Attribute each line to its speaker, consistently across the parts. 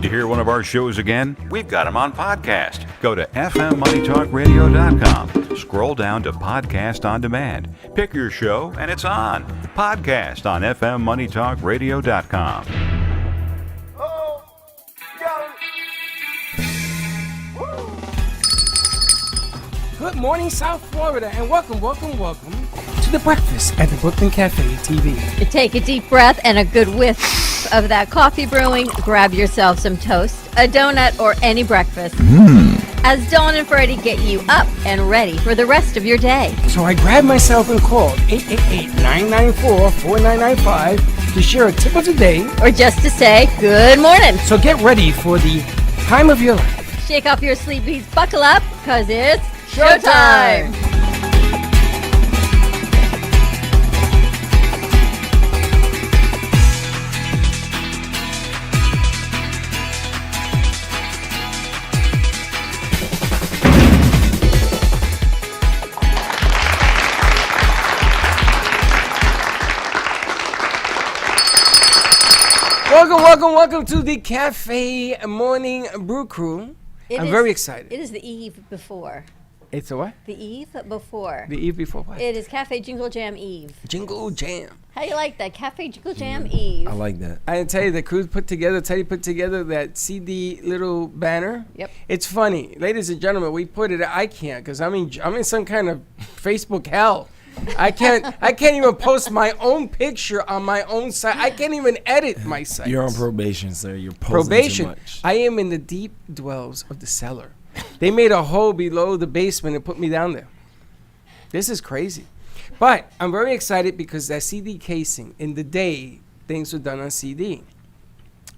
Speaker 1: Need to hear one of our shows again? We've got them on podcast. Go to fmmoneytalkradio.com. Scroll down to Podcast on Demand. Pick your show and it's on. Podcast on fmmoneytalkradio.com.
Speaker 2: Good morning, South Florida, and welcome to the breakfast at the Brooklyn Café TV.
Speaker 3: Take a deep breath and a good whiff of that coffee brewing. Grab yourself some toast, a donut, or any breakfast. As Dawn and Freddie get you up and ready for the rest of your day.
Speaker 2: So I grabbed myself and called 888-994-4995 to share a tip of the day,
Speaker 3: Or just to say good morning.
Speaker 2: so get ready for the time of your life.
Speaker 3: Shake off your sleepies, buckle up, because it's showtime.
Speaker 2: Welcome to the Cafe Morning Brew Crew. I'm very excited.
Speaker 3: It is the eve before.
Speaker 2: It's a what?
Speaker 3: The eve before.
Speaker 2: The eve before what?
Speaker 3: It is Cafe Jingle Jam Eve.
Speaker 2: Jingle Jam.
Speaker 3: How you like that? Cafe Jingle Jam Eve.
Speaker 4: I like that.
Speaker 2: I tell you, the crew Teddy put together that CD little banner.
Speaker 3: Yep.
Speaker 2: It's funny. Ladies and gentlemen, we put it, I can't, because I'm in some kind of Facebook hell. I can't even post my own picture on my own site. I can't even edit my site.
Speaker 4: You're on probation, sir. You're posting too much.
Speaker 2: I am in the deep dwells of the cellar. They made a hole below the basement and put me down there. This is crazy. But I'm very excited because that CD casing, in the day, things were done on CD.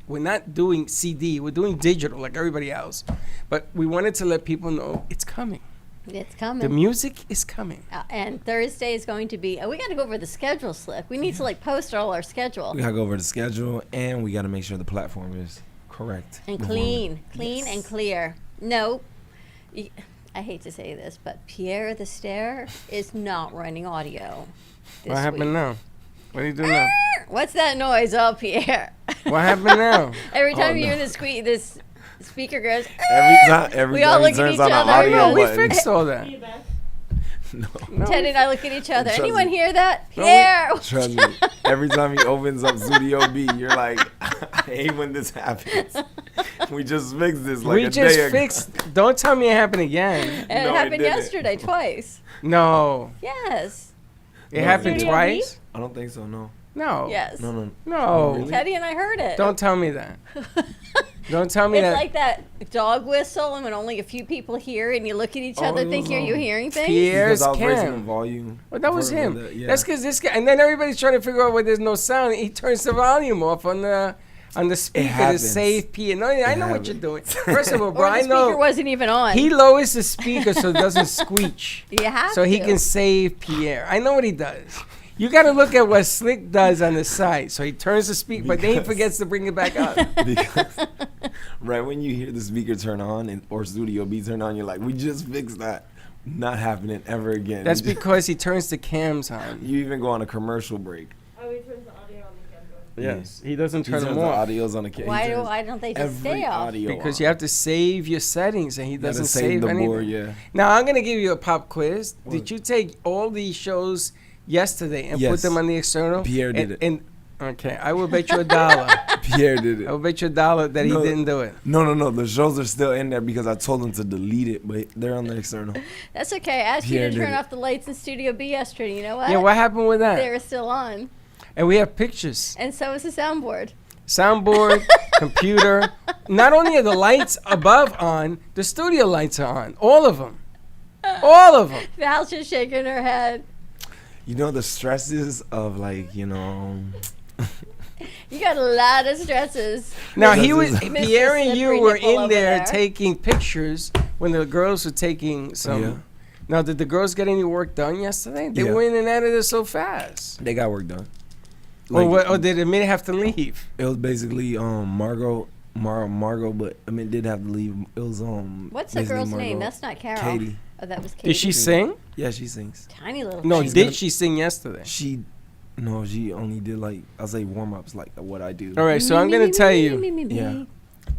Speaker 2: We're not doing CD. We're doing digital like everybody else. But we wanted to let people know it's coming.
Speaker 3: It's coming.
Speaker 2: The music is coming.
Speaker 3: And Thursday is going to be, we got to go over the schedule slip. We need to post all our schedule.
Speaker 4: We gotta go over the schedule, and we gotta make sure the platform is correct
Speaker 3: And
Speaker 4: before
Speaker 3: clean
Speaker 4: Yes.
Speaker 3: and clear. No, I hate to say this, but Pierre the Stare is not running audio this
Speaker 2: What happened now? What do you do now?
Speaker 3: What's that noise? Oh, Pierre.
Speaker 2: What happened now?
Speaker 3: Every time
Speaker 4: Oh,
Speaker 3: you
Speaker 4: no.
Speaker 3: hear this speaker goes,
Speaker 4: Every
Speaker 3: We all
Speaker 4: time he
Speaker 3: look at
Speaker 4: turns
Speaker 3: each
Speaker 4: on an
Speaker 3: other.
Speaker 4: audio
Speaker 2: No, we
Speaker 4: button.
Speaker 2: fixed all that.
Speaker 4: No,
Speaker 3: Ted and I look at each other.
Speaker 4: Trust
Speaker 3: Anyone
Speaker 4: me.
Speaker 3: hear that?
Speaker 2: No,
Speaker 3: Pierre.
Speaker 4: trust me. Every time he opens up Studio B, you're like, I hate when this happens. We just fixed this like
Speaker 2: We
Speaker 4: a
Speaker 2: just
Speaker 4: day ago.
Speaker 2: fixed. Don't tell me it happened again.
Speaker 3: And
Speaker 4: No,
Speaker 3: it
Speaker 4: it
Speaker 3: happened
Speaker 4: didn't.
Speaker 3: yesterday twice.
Speaker 2: No,
Speaker 3: Yes.
Speaker 2: it
Speaker 4: No,
Speaker 2: happened
Speaker 3: Studio
Speaker 2: twice.
Speaker 4: I don't think so. No.
Speaker 2: No.
Speaker 3: Yes.
Speaker 4: No.
Speaker 2: No.
Speaker 4: Really?
Speaker 3: Teddy and I heard it.
Speaker 2: Don't tell me that. Don't tell me
Speaker 3: It's
Speaker 2: that.
Speaker 3: like that dog whistle, and when only a few people hear it, and you look at each other,
Speaker 4: it
Speaker 3: thinking,
Speaker 4: was,
Speaker 3: "Are you hearing things?"
Speaker 2: Pierre's
Speaker 4: Because I was raising the
Speaker 2: cam.
Speaker 4: volume.
Speaker 2: Well, that was
Speaker 4: for
Speaker 2: him.
Speaker 4: the- yeah.
Speaker 2: That's because this guy. And then everybody's trying to figure out where there's no sound. He turns the volume off on the speaker to
Speaker 4: happens.
Speaker 2: save Pierre. No, I know what you're doing. First of all,
Speaker 3: Or
Speaker 2: bro,
Speaker 3: the
Speaker 2: I
Speaker 3: speaker
Speaker 2: know
Speaker 3: wasn't even on.
Speaker 2: he lowers the speaker so it doesn't squeach,
Speaker 3: You have
Speaker 2: so he
Speaker 3: to.
Speaker 2: can save Pierre. I know what he does. You got to look at what Slick does on the side. So he turns the speaker, but then he
Speaker 4: Because-
Speaker 2: forgets to bring it back up.
Speaker 4: Because right when you hear the speaker turn on or Studio B turn on, you're like, we just fixed that. Not happening ever again.
Speaker 2: That's
Speaker 4: You just-
Speaker 2: because he turns the cams on.
Speaker 4: you even go on a commercial break.
Speaker 5: Oh, he turns the audio on the camera.
Speaker 2: Yes, he doesn't
Speaker 4: He
Speaker 2: turn
Speaker 4: turns
Speaker 2: them
Speaker 4: the
Speaker 2: off
Speaker 4: audios on the camera.
Speaker 3: Why don't they just stay off?
Speaker 2: because you have to save your settings, and he
Speaker 4: Gotta
Speaker 2: doesn't
Speaker 4: save
Speaker 2: save
Speaker 4: the
Speaker 2: anything.
Speaker 4: board, yeah.
Speaker 2: Now I'm gonna give you a pop quiz.
Speaker 4: What?
Speaker 2: Did you take all these shows yesterday and put
Speaker 4: Yes.
Speaker 2: them on the external?
Speaker 4: Pierre did it.
Speaker 2: And okay, I will bet you $1.
Speaker 4: Pierre did it.
Speaker 2: I will bet you $1 that he
Speaker 4: No.
Speaker 2: didn't do it.
Speaker 4: No. The shows are still in there because I told him to delete it, but they're on the external.
Speaker 3: That's okay. I asked
Speaker 4: Pierre
Speaker 3: you to turn
Speaker 4: did it.
Speaker 3: off the lights in Studio B yesterday. You know what?
Speaker 2: Yeah, what happened with
Speaker 3: They
Speaker 2: that?
Speaker 3: were still on,
Speaker 2: And we have pictures,
Speaker 3: and so is the soundboard.
Speaker 2: soundboard, computer. Not only are the lights above on, the studio lights are on. All of them. All of them.
Speaker 3: Val's just shaking her head.
Speaker 4: You know the stresses of
Speaker 3: You got a lot of stresses.
Speaker 2: Now
Speaker 4: This
Speaker 2: he was
Speaker 4: is-
Speaker 2: Pierre and you
Speaker 3: Slippery
Speaker 2: were
Speaker 3: nipple
Speaker 2: in
Speaker 3: over
Speaker 2: there
Speaker 3: there.
Speaker 2: taking pictures when the girls were taking some.
Speaker 4: Yeah.
Speaker 2: Now, did the girls get any work done yesterday? They
Speaker 4: Yeah.
Speaker 2: went in and out of there so fast.
Speaker 4: they got work done.
Speaker 2: Or did Amit have to leave?
Speaker 4: It was basically Margot, but Amit did have to leave. It was
Speaker 3: What's the
Speaker 4: basically
Speaker 3: girl's name?
Speaker 4: Margot.
Speaker 3: That's not Carol.
Speaker 4: Katie.
Speaker 3: Oh, that was Katie.
Speaker 2: Did she sing?
Speaker 4: Yeah, she sings.
Speaker 3: Tiny little.
Speaker 2: No,
Speaker 3: thing.
Speaker 4: She's
Speaker 2: did
Speaker 4: gonna-
Speaker 2: she sing yesterday?
Speaker 4: She only did I'll say warm ups like what I do.
Speaker 2: All right, so I'm gonna tell you.
Speaker 4: Yeah.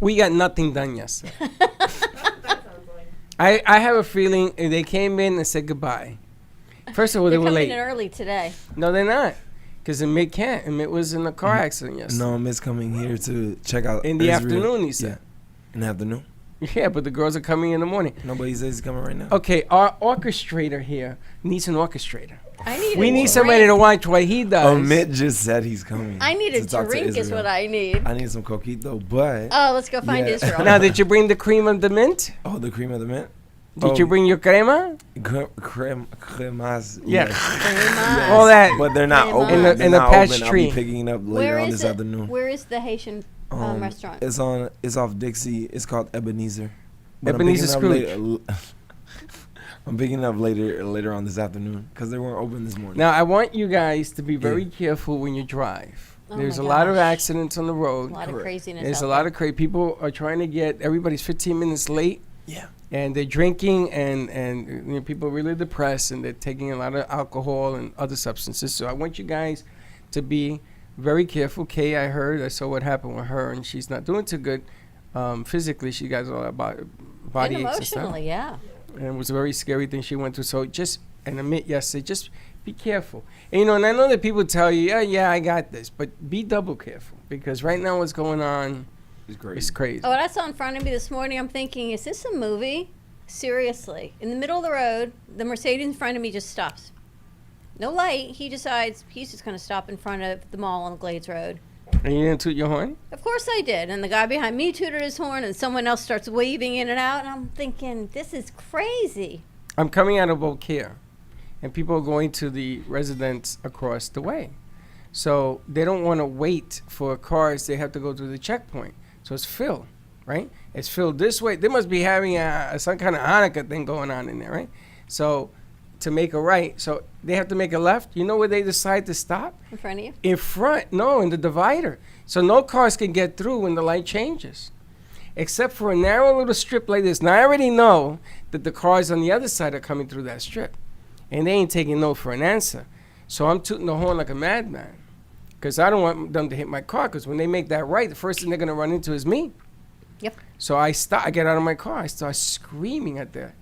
Speaker 2: We got nothing done yesterday.
Speaker 5: That sounds like.
Speaker 2: I have a feeling they came in and said goodbye. First of all, they
Speaker 3: They're
Speaker 2: were
Speaker 3: coming
Speaker 2: late.
Speaker 3: in early today.
Speaker 2: No, they're not. Because Amit can't. Amit was in a car accident yesterday.
Speaker 4: No, Miss coming here to check out
Speaker 2: In the
Speaker 4: Israel.
Speaker 2: afternoon, he
Speaker 4: Yeah,
Speaker 2: said.
Speaker 4: in the afternoon.
Speaker 2: Yeah, but the girls are coming in the morning.
Speaker 4: Nobody says he's coming right now.
Speaker 2: Okay, our orchestrator here needs an orchestrator.
Speaker 3: I need
Speaker 2: We
Speaker 3: a
Speaker 2: need
Speaker 3: drink.
Speaker 2: somebody to watch what he does.
Speaker 4: Mitt just said he's coming.
Speaker 3: I need a
Speaker 4: to talk to
Speaker 3: drink is
Speaker 4: Israel.
Speaker 3: what I need.
Speaker 4: I need some coquito, but
Speaker 3: Oh, let's go find
Speaker 4: Yeah.
Speaker 3: Israel.
Speaker 2: Now, did you bring the cream of the mint?
Speaker 4: the cream of the mint.
Speaker 2: Did you bring your crema?
Speaker 4: Cremas?
Speaker 2: Yeah.
Speaker 3: Crema.
Speaker 2: All that.
Speaker 4: But they're not
Speaker 3: Crema.
Speaker 4: open.
Speaker 2: In the-
Speaker 4: They're
Speaker 2: in the
Speaker 4: not
Speaker 2: patch
Speaker 4: open. I'll
Speaker 2: tree.
Speaker 4: be picking it up later
Speaker 3: Where
Speaker 4: on
Speaker 3: is
Speaker 4: this
Speaker 3: it?
Speaker 4: afternoon.
Speaker 3: Where is the Haitian restaurant?
Speaker 4: It's off Dixie. It's called Ebenezer. But
Speaker 2: Ebenezer
Speaker 4: I'm picking
Speaker 2: Scrooge.
Speaker 4: up I'm picking it up later on this afternoon because they weren't open this morning.
Speaker 2: Now, I want you guys to be very careful when you drive.
Speaker 3: Oh
Speaker 2: There's a
Speaker 3: my
Speaker 2: lot of
Speaker 3: gosh.
Speaker 2: accidents on the
Speaker 3: A
Speaker 2: road.
Speaker 3: lot of craziness.
Speaker 2: There's
Speaker 3: out
Speaker 2: a lot of crazy people are trying to get everybody's 15 minutes late.
Speaker 4: Yeah.
Speaker 2: And they're drinking and you know, people are really depressed and they're taking a lot of alcohol and other substances. So I want you guys to be very careful. Kay, I saw what happened with her and she's not doing too good. Physically, she got a lot of body
Speaker 3: and
Speaker 2: aches and stuff.
Speaker 3: emotionally, yeah.
Speaker 2: And it was a very scary thing she went through. So just, and admit yesterday, just be careful. And, you know, and I know that people tell you, yeah, I got this. But be double careful because right now what's going on
Speaker 4: It's crazy.
Speaker 2: is crazy.
Speaker 3: Oh, what I saw in front of me this morning, I'm thinking, is this a movie? Seriously. In the middle of the road, the Mercedes in front of me just stops. No light. He decides he's just going to stop in front of the mall on Glades Road.
Speaker 2: And you didn't toot your horn?
Speaker 3: Of course I did. And the guy behind me tooted his horn, and someone else starts waving in and out. And I'm thinking, this is crazy.
Speaker 2: I'm coming out of Beaucaire, and people are going to the residents across the way. So they don't want to wait for cars. They have to go through the checkpoint. So it's filled, right? It's filled this way. They must be having some kind of Hanukkah thing going on in there, right? So to make a right, so they have to make a left. You know where they decide to stop?
Speaker 3: In front of you?
Speaker 2: In front, no, in the divider. So no cars can get through when the light changes, except for a narrow little strip like this. Now, I already know that the cars on the other side are coming through that strip, and they ain't taking no for an answer. So I'm tooting the horn like a madman, because I don't want them to hit my car, because when they make that right, the first thing they're going to run into is me.
Speaker 3: Yep.
Speaker 2: So I get out of my car. I start screaming at the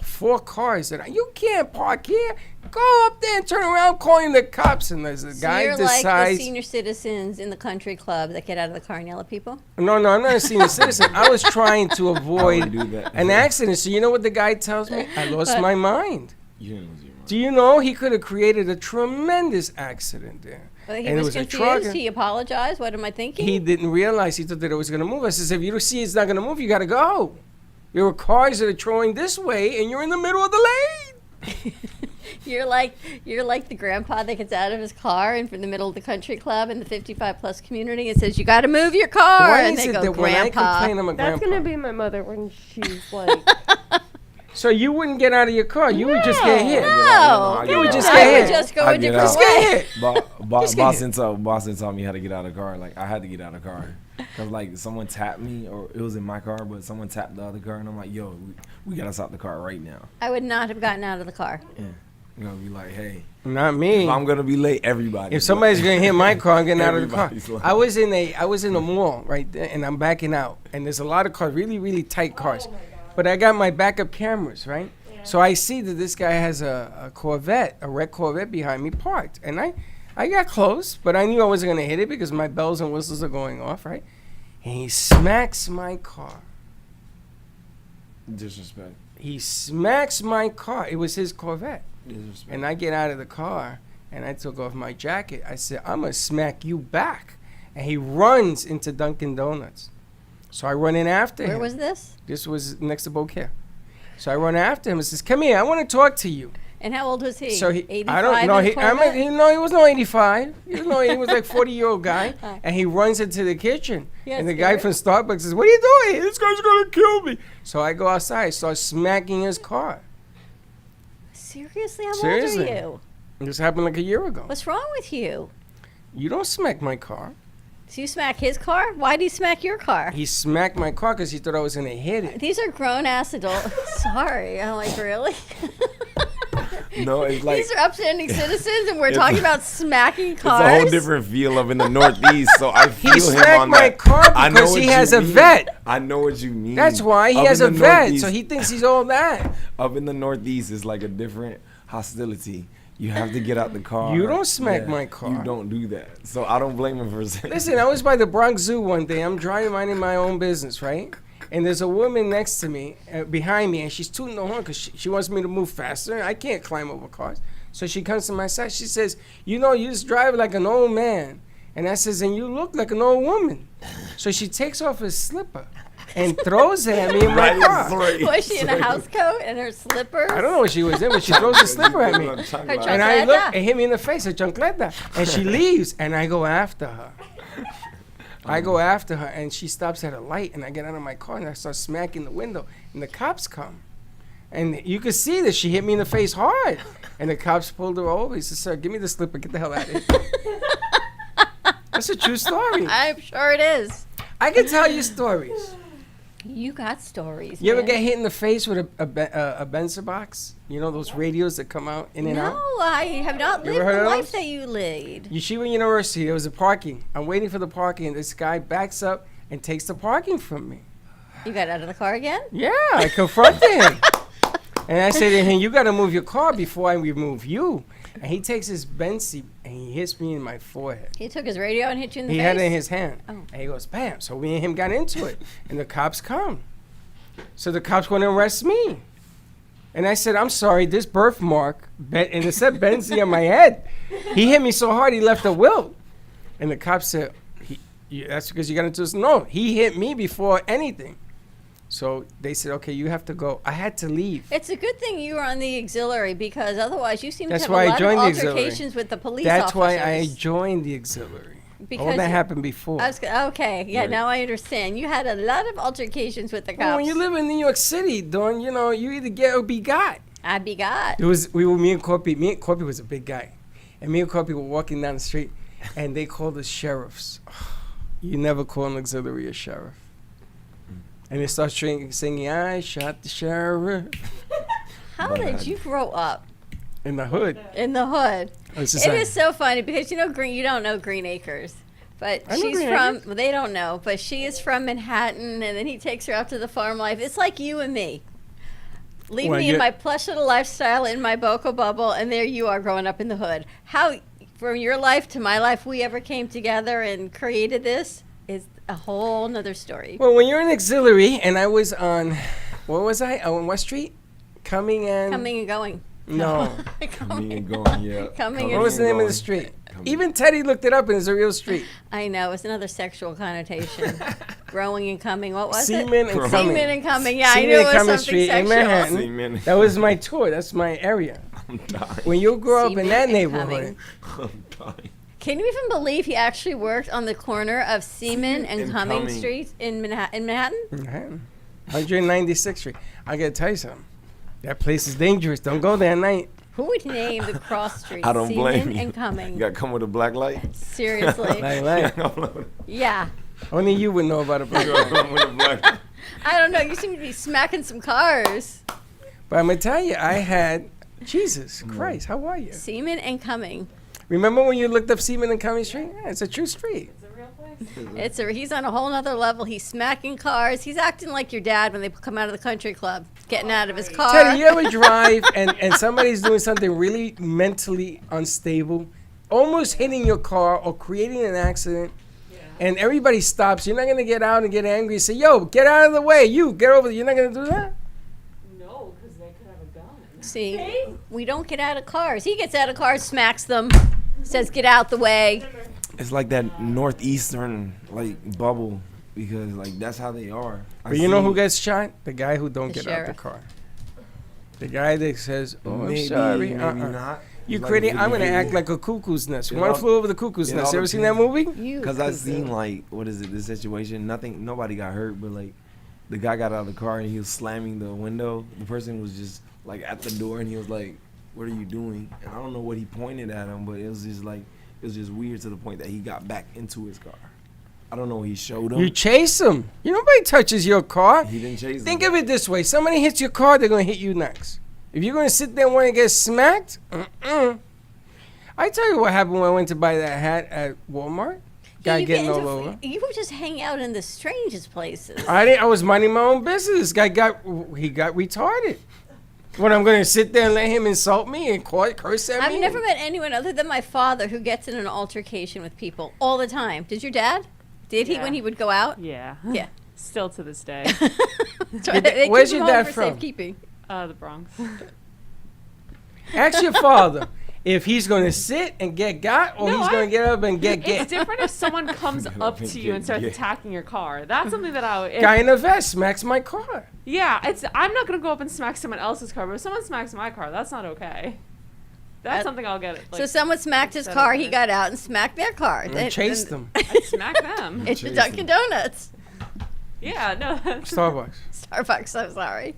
Speaker 2: 4 cars that you can't park here. Go up there and turn around, calling the cops. And there's a
Speaker 3: So
Speaker 2: guy
Speaker 3: you're like the
Speaker 2: decides.
Speaker 3: senior citizens in the country club that get out of the car and yell at people?
Speaker 2: No, I'm not a senior citizen. I was trying to avoid
Speaker 4: do that.
Speaker 2: an accident. So you know what the guy tells me? I lost
Speaker 3: What?
Speaker 2: my mind.
Speaker 4: You didn't lose your mind.
Speaker 2: Do you know he could have created a tremendous accident there?
Speaker 3: Well, he
Speaker 2: And it
Speaker 3: was
Speaker 2: was a
Speaker 3: confused.
Speaker 2: truck.
Speaker 3: He apologized. What am I thinking?
Speaker 2: He didn't realize. He thought that it was going to move. I says, if you don't see it's not going to move, you got to go. There were cars that are trolling this way, and you're in the middle of the lane.
Speaker 3: You're like the grandpa that gets out of his car in the middle of the country club in the 55+ community and says, "You got to move your car."
Speaker 2: Why
Speaker 3: and
Speaker 2: is
Speaker 3: they
Speaker 2: it
Speaker 3: go,
Speaker 2: that when I
Speaker 3: "Grandpa."
Speaker 2: complain, I'm a
Speaker 5: That's
Speaker 2: grandpa?
Speaker 5: gonna be my mother when she's like,
Speaker 2: So you wouldn't get out of your car. You would just get hit.
Speaker 3: No,
Speaker 2: You would just
Speaker 3: I
Speaker 2: get
Speaker 3: would
Speaker 2: hit.
Speaker 3: just go
Speaker 4: I
Speaker 3: a
Speaker 4: get
Speaker 3: different
Speaker 4: out.
Speaker 3: way.
Speaker 2: Just get hit.
Speaker 4: Boston taught me how to get out of the car. Like I had to get out of the car because like someone tapped me, or it was in my car, but someone tapped the other car, and I'm like, yo, we gotta stop the car right now.
Speaker 3: I would not have gotten out of the car.
Speaker 4: Yeah, I'm gonna be like, hey,
Speaker 2: Not me.
Speaker 4: if I'm gonna be late, everybody.
Speaker 2: If somebody's gonna hit my car, I'm getting out of the car.
Speaker 4: Everybody's like-
Speaker 2: I was in a mall right there, and I'm backing out, and there's a lot of cars, really, really tight cars. But I got my backup cameras, right? So I see that this guy has a Corvette, a red Corvette behind me parked, and I got close, but I knew I wasn't gonna hit it because my bells and whistles are going off, right? And he smacks my car.
Speaker 4: disrespect.
Speaker 2: He smacks my car. It was his Corvette.
Speaker 4: Disrespect.
Speaker 2: And I get out of the car and I took off my jacket. I said, I'm going to smack you back. And he runs into Dunkin' Donuts. So I run in after him.
Speaker 3: Where was this?
Speaker 2: This was next to Beaucaire. So I run after him and says, come here, I want to talk to you.
Speaker 3: And how old was he?
Speaker 2: So he,
Speaker 3: 85
Speaker 2: I don't know.
Speaker 3: in a
Speaker 2: He
Speaker 3: Corvette?
Speaker 2: was no 85. He was like 40-year-old guy. And he runs into the kitchen.
Speaker 3: Yeah,
Speaker 2: And the guy from Starbucks says, what are you doing? This guy's going to kill me. So I go outside, start smacking his car.
Speaker 3: Seriously? How
Speaker 2: Seriously.
Speaker 3: old are you?
Speaker 2: This happened like a year ago.
Speaker 3: What's wrong with you?
Speaker 2: You don't smack my car.
Speaker 3: So you smack his car? Why did he smack your car?
Speaker 2: He smacked my car because he thought I was going to hit it.
Speaker 3: These are grown-ass adults. Sorry. I'm like, really?
Speaker 4: No, it's like
Speaker 3: These are upstanding citizens, and we're talking about smacking
Speaker 4: it's
Speaker 3: cars.
Speaker 4: a whole different feel of in the Northeast. So I feel
Speaker 2: He
Speaker 4: him
Speaker 2: smacked
Speaker 4: on
Speaker 2: my
Speaker 4: that.
Speaker 2: car
Speaker 4: I know
Speaker 2: because
Speaker 4: what
Speaker 2: he
Speaker 4: you
Speaker 2: has a
Speaker 4: mean.
Speaker 2: vet.
Speaker 4: I know what you mean.
Speaker 2: That's why he
Speaker 4: Up
Speaker 2: has
Speaker 4: in
Speaker 2: a
Speaker 4: the
Speaker 2: vet,
Speaker 4: Northeast-
Speaker 2: so he thinks he's all that.
Speaker 4: Up in the Northeast is like a different hostility. You have to get out the car.
Speaker 2: You don't smack my car.
Speaker 4: You don't do that. So I don't blame him for saying.
Speaker 2: Listen, I was by the Bronx Zoo one day. I'm driving, minding my own business, right? And there's a woman next to me, behind me, and she's tooting the horn because she wants me to move faster. I can't climb over cars. So she comes to my side. She says, you just drive like an old man. And I says, and you look like an old woman. So she takes off her slipper and throws it at me in my car.
Speaker 3: Was she in a house coat and her slippers?
Speaker 2: I don't know what she was in, but she throws the slipper at me.
Speaker 3: Her
Speaker 2: And I look,
Speaker 3: chancleta.
Speaker 2: it hit me in the face, a chancleta. And she leaves, and I go after her. I go after her, and she stops at a light, and I get out of my car, and I start smacking the window, and the cops come. And you could see that she hit me in the face hard. And the cops pulled her over. He said, sir, give me the slipper. Get the hell out of here. That's a true story.
Speaker 3: I'm sure it is.
Speaker 2: I can tell you stories.
Speaker 3: You got stories.
Speaker 2: You ever
Speaker 3: man.
Speaker 2: get hit in the face with a Benzer box? You know those radios that come out in and
Speaker 3: No,
Speaker 2: out?
Speaker 3: I have not
Speaker 2: You
Speaker 3: lived
Speaker 2: ever heard
Speaker 3: the
Speaker 2: of
Speaker 3: life
Speaker 2: those?
Speaker 3: that you lead.
Speaker 2: Yeshiva University, there was a parking. I'm waiting for the parking, and this guy backs up and takes the parking from me.
Speaker 3: You got out of the car again?
Speaker 2: Yeah, I confronted him. And I said to him, you got to move your car before I remove you. And he takes his Benzie and he hits me in my forehead.
Speaker 3: He took his radio and hit you in the
Speaker 2: He
Speaker 3: face?
Speaker 2: had it in his hand.
Speaker 3: Oh.
Speaker 2: And he goes, bam. So me and him got into it. And the cops come. So the cops want to arrest me. And I said, I'm sorry, this birthmark, and it said Benzie on my head. He hit me so hard he left a welt. And the cops said, that's because you got into this. No, he hit me before anything. So they said, okay, you have to go. I had to leave.
Speaker 3: It's a good thing you were on the auxiliary because otherwise you seem
Speaker 2: That's
Speaker 3: to
Speaker 2: why I
Speaker 3: have a lot
Speaker 2: joined
Speaker 3: of
Speaker 2: the auxiliary.
Speaker 3: altercations with the police
Speaker 2: That's
Speaker 3: officers.
Speaker 2: why I joined the auxiliary.
Speaker 3: Because
Speaker 2: All that happened before.
Speaker 3: Okay, yeah,
Speaker 2: Right.
Speaker 3: Now I understand. You had a lot of altercations with the cops.
Speaker 2: Well, when you live in New York City, Dawn, you either get or be got.
Speaker 3: I be got.
Speaker 2: Me and Corpy. Me and Corpy was a big guy, and me and Corpy were walking down the street, and they called us sheriffs. You never call an auxiliary a sheriff. And they start singing, I shot the sheriff
Speaker 3: How did you grow up
Speaker 2: in the hood.
Speaker 3: in the hood?
Speaker 2: It's
Speaker 3: It is so funny because you don't know Green Acres. But
Speaker 2: I know
Speaker 3: she's
Speaker 2: Green
Speaker 3: from,
Speaker 2: Acres.
Speaker 3: well, they don't know, but she is from Manhattan, and then he takes her out to the farm life. It's like you and me. Leave
Speaker 2: Well,
Speaker 3: me in
Speaker 2: you-
Speaker 3: my plush little lifestyle in my Boco bubble, and there you are growing up in the hood. How, from your life to my life, we ever came together and created this is a whole nother story.
Speaker 2: Well, when you're an auxiliary, and I was on, what was I? On West Street? Coming and
Speaker 3: Going.
Speaker 2: No.
Speaker 4: Coming and going, yeah.
Speaker 3: Coming
Speaker 2: What was the name of the street? Even Teddy looked it up, and it's a real street.
Speaker 3: I know, it's another sexual connotation. Growing and coming. What was
Speaker 2: Seaman
Speaker 3: it?
Speaker 2: and Coming.
Speaker 3: Seaman and coming. Yeah,
Speaker 2: Seaman
Speaker 3: I knew
Speaker 2: and
Speaker 3: it was
Speaker 2: Coming
Speaker 3: something
Speaker 2: Street in
Speaker 3: sexual.
Speaker 2: Manhattan.
Speaker 4: Seaman.
Speaker 2: That was my tour. That's my area.
Speaker 4: I'm dying.
Speaker 2: When you grow up in
Speaker 3: Seaman
Speaker 2: that
Speaker 3: and
Speaker 2: neighborhood,
Speaker 4: I'm dying.
Speaker 3: Can you even believe he actually worked on the corner of Seaman and
Speaker 4: And
Speaker 3: Cumming
Speaker 4: Cumming.
Speaker 3: Streets in Manhattan?
Speaker 2: Manhattan, 196th Street. I gotta tell you something. That place is dangerous. Don't go there at night.
Speaker 3: Who would name the cross streets
Speaker 4: I don't
Speaker 3: Seaman
Speaker 4: blame you.
Speaker 3: and Cumming?
Speaker 4: You got to come with a black light?
Speaker 3: Seriously.
Speaker 2: Like,
Speaker 3: Yeah.
Speaker 2: only you would know about it.
Speaker 4: You gotta come with a black light.
Speaker 3: I don't know. You seem to be smacking some cars.
Speaker 2: But I'm gonna tell you, I had Jesus Christ. How are you?
Speaker 3: Seaman and Cumming.
Speaker 2: Remember when you looked up Seaman and Cumming Street? Yeah, it's a true street.
Speaker 3: He's on a whole nother level. He's smacking cars. He's acting like your dad when they come out of the country club, getting out of his car.
Speaker 2: Teddy, you ever drive and somebody's doing something really mentally unstable, almost hitting your car or creating an accident, and everybody stops? You're not gonna get out and get angry and say, "Yo, get out of the way! You get over there." You're not gonna do that.
Speaker 5: No, because they could have a gun.
Speaker 3: See, we don't get out of cars. He gets out of cars, smacks them, says, "Get out the way."
Speaker 4: It's like that northeastern bubble because that's how they are.
Speaker 2: But you know who gets shot? The guy who don't
Speaker 3: The
Speaker 2: get out the
Speaker 3: sheriff.
Speaker 2: car. The guy that says, "Oh,
Speaker 4: maybe,
Speaker 2: I'm sorry."
Speaker 4: maybe not.
Speaker 2: You
Speaker 4: Like,
Speaker 2: crazy? I'm gonna
Speaker 4: maybe-
Speaker 2: act like a cuckoo's nest.
Speaker 4: It
Speaker 2: One
Speaker 4: all-
Speaker 2: flew over the cuckoo's
Speaker 4: it
Speaker 2: nest.
Speaker 4: all
Speaker 2: You ever seen that movie?
Speaker 3: You.
Speaker 4: Because I've
Speaker 3: cuckoo.
Speaker 4: seen what is it? This situation. Nobody got hurt, but the guy got out of the car and he was slamming the window. The person was just at the door and he was like, "What are you doing?" And I don't know what he pointed at him, but it was just weird to the point that he got back into his car. I don't know what he showed him.
Speaker 2: You chase him. Nobody touches your car.
Speaker 4: He didn't chase
Speaker 2: Think
Speaker 4: him.
Speaker 2: of it this way: somebody hits your car, they're gonna hit you next. If you're gonna sit there and want to get smacked, I tell you what happened when I went to buy that hat at Walmart. Guy
Speaker 3: You
Speaker 2: getting
Speaker 3: get
Speaker 2: all
Speaker 3: into-
Speaker 2: over.
Speaker 3: You would just hang out in the strangest places.
Speaker 2: I was minding my own business. Guy got retarded. When I'm gonna sit there and let him insult me and curse at me?
Speaker 3: I've never met anyone other than my father who gets in an altercation with people all the time. Did your dad? Did he
Speaker 5: Yeah.
Speaker 3: when he would go out?
Speaker 5: Yeah.
Speaker 3: Yeah.
Speaker 5: Still to this day.
Speaker 3: They
Speaker 2: where's
Speaker 3: keep
Speaker 2: your
Speaker 3: him home
Speaker 2: dad
Speaker 3: for
Speaker 2: from?
Speaker 3: safekeeping.
Speaker 5: The Bronx.
Speaker 2: Ask your father if he's gonna sit and get got, or
Speaker 5: No,
Speaker 2: he's gonna get up and get
Speaker 5: It's different if someone comes
Speaker 4: Get
Speaker 5: up
Speaker 4: up and
Speaker 5: to you and
Speaker 4: get
Speaker 5: starts
Speaker 4: gay.
Speaker 5: attacking your car. That's something that I would.
Speaker 2: Guy in a vest smacks my car.
Speaker 5: Yeah, I'm not gonna go up and smack someone else's car, but if someone smacks my car, that's not okay. That's something I'll get.
Speaker 3: So someone smacked his car. He got out and smacked their car.
Speaker 2: And chased them.
Speaker 5: I'd smack them.
Speaker 3: It's the
Speaker 4: Chased
Speaker 3: Dunkin' Donuts.
Speaker 5: Yeah, no.
Speaker 2: Starbucks.
Speaker 3: Starbucks. I'm sorry.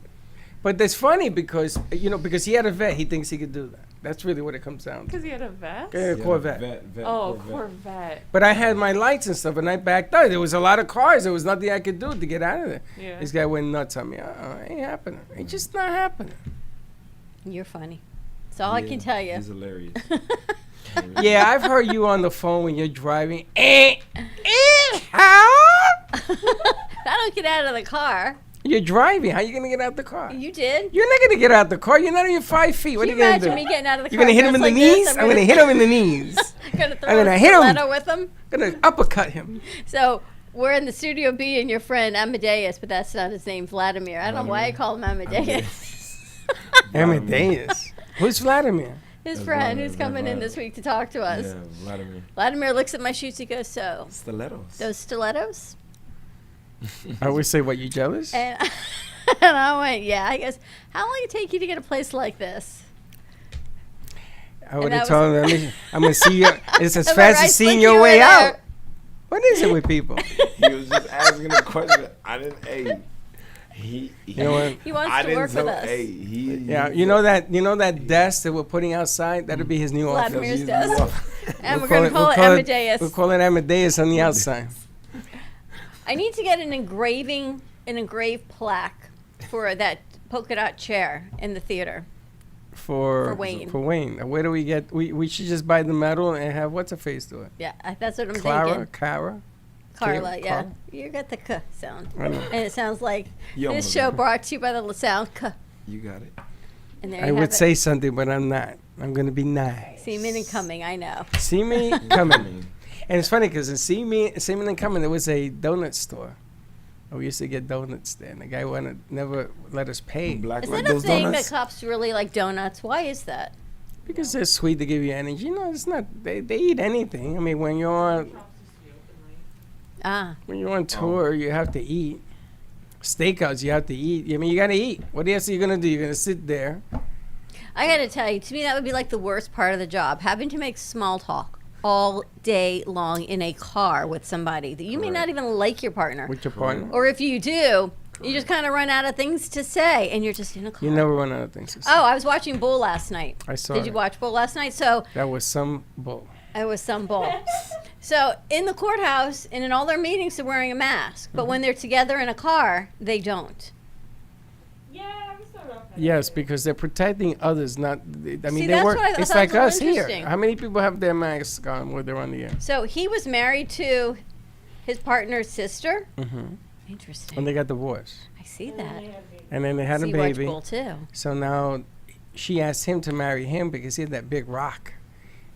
Speaker 2: But that's funny because because he had a vet, he thinks he could do that. That's really what it comes down to.
Speaker 5: Because he had a vest.
Speaker 2: Yeah, Corvette.
Speaker 5: Oh, Corvette.
Speaker 2: But I had my lights and stuff, and I backed out. There was a lot of cars. There was nothing I could do to get out of there.
Speaker 5: Yeah.
Speaker 2: This guy went nuts on me. Ain't happening. It's just not happening.
Speaker 3: You're funny. That's all I can tell you.
Speaker 4: He's hilarious.
Speaker 2: Yeah, I've heard you on the phone when you're driving.
Speaker 3: I don't get out of the car.
Speaker 2: You're driving. How you gonna get out the car?
Speaker 3: You did.
Speaker 2: You're not gonna get out the car. You're not even 5 feet. What
Speaker 3: Can
Speaker 2: are
Speaker 3: you
Speaker 2: you gonna do?
Speaker 3: imagine me getting out of the
Speaker 2: You're
Speaker 3: car?
Speaker 2: gonna hit him in the
Speaker 3: dressed like
Speaker 2: knees.
Speaker 3: this?
Speaker 2: I'm gonna hit him in the knees.
Speaker 3: Gonna throw
Speaker 2: I'm gonna
Speaker 3: a
Speaker 2: hit him.
Speaker 3: stiletto with him.
Speaker 2: Gonna uppercut him.
Speaker 3: So we're in the studio B and your friend Amadeus, but that's not his name, Vladimir. I don't know why I call him Amadeus.
Speaker 2: Amadeus. Who's Vladimir?
Speaker 3: His
Speaker 4: That's
Speaker 3: friend
Speaker 4: Vladimir,
Speaker 3: who's coming in this week to talk to us.
Speaker 4: Yeah, Vladimir.
Speaker 3: Vladimir looks at my shoes. He goes, "So
Speaker 4: Stilettos.
Speaker 3: those stilettos?"
Speaker 2: I always say, "What, you jealous?"
Speaker 3: And and I went, "Yeah." I guess, "How long did it take you to get a place like this?"
Speaker 2: I would
Speaker 3: that
Speaker 2: have told him, "I'm gonna see you. It's as
Speaker 3: Am I
Speaker 2: fast
Speaker 3: right,
Speaker 2: as seeing
Speaker 3: Slick?
Speaker 2: your
Speaker 3: You were
Speaker 2: way
Speaker 3: there.
Speaker 2: out." What is it with people?
Speaker 4: He was just asking a question. I didn't. Hey, he.
Speaker 2: You know what?
Speaker 3: He wants
Speaker 4: I
Speaker 3: to
Speaker 4: didn't
Speaker 3: work with
Speaker 4: know.
Speaker 3: us.
Speaker 4: Hey, he.
Speaker 2: Yeah, you know that desk that we're putting outside. That'll be his new office.
Speaker 3: Vladimir's
Speaker 4: He's
Speaker 3: desk.
Speaker 4: new.
Speaker 3: And
Speaker 2: We'll
Speaker 3: we're going to call it Amadeus.
Speaker 2: We'll call it Amadeus on the outside.
Speaker 3: I need to get an engraved plaque for that polka dot chair in the theater.
Speaker 2: For
Speaker 3: Wayne.
Speaker 2: For Wayne. Where do we get? We should just buy the metal and have what's her face do it.
Speaker 3: Yeah, that's what I'm
Speaker 2: Clara,
Speaker 3: thinking.
Speaker 2: Cara.
Speaker 3: Carla, yeah.
Speaker 2: Carla.
Speaker 3: You got the k sound.
Speaker 2: I know.
Speaker 3: And it sounds like
Speaker 4: Yo,
Speaker 3: this
Speaker 4: mother.
Speaker 3: show brought to you by the sound k.
Speaker 4: You got it.
Speaker 3: And there
Speaker 2: I
Speaker 3: you
Speaker 2: would
Speaker 3: have
Speaker 2: say
Speaker 3: it.
Speaker 2: something, but I'm not. I'm gonna be nice.
Speaker 3: Seaman and coming, I know.
Speaker 2: See me coming. And it's funny because in Seaman and coming, there was a donut store. We used to get donuts there, and the guy never let us pay
Speaker 4: Black
Speaker 3: Is
Speaker 4: like
Speaker 3: that a
Speaker 4: those
Speaker 3: thing
Speaker 4: donuts.
Speaker 3: that cops really like donuts? Why is that?
Speaker 2: because they're sweet to give you energy. You know, it's not. They eat anything. I mean, when you're on
Speaker 3: Ah,
Speaker 2: tour, you have to eat. Steakouts, you have to eat. I mean, you gotta eat. What else are you gonna do? You're gonna sit there.
Speaker 3: I gotta tell you, to me that would be like the worst part of the job, having to make small talk all day long in a car with somebody that you may not even like your partner.
Speaker 2: With your partner.
Speaker 3: Or if you do, you just kind of run out of things to say and you're just in a car.
Speaker 2: You never run out of things to say.
Speaker 3: Oh, I was watching Bull last night.
Speaker 2: I saw
Speaker 3: Did you
Speaker 2: it.
Speaker 3: watch Bull last night? So
Speaker 2: That was some bull.
Speaker 3: it was some Bull. So in the courthouse and in all their meetings, they're wearing a mask. But when they're together in a car, they don't.
Speaker 5: Yeah, we started off.
Speaker 2: Yes, because they're protecting others. Not. I mean,
Speaker 3: See,
Speaker 2: they
Speaker 3: that's
Speaker 2: work.
Speaker 3: what I thought
Speaker 2: It's
Speaker 3: was
Speaker 2: like
Speaker 3: a little
Speaker 2: us here.
Speaker 3: interesting.
Speaker 2: How many people have their masks on when they're on the air?
Speaker 3: So he was married to his partner's sister.
Speaker 2: Mm-hmm.
Speaker 3: Interesting.
Speaker 2: And they got divorced,
Speaker 3: I see that.
Speaker 2: and then they had
Speaker 3: So
Speaker 2: a
Speaker 3: you watch
Speaker 2: baby.
Speaker 3: Bull too.
Speaker 2: So now, she asked him to marry him because he had that big rock,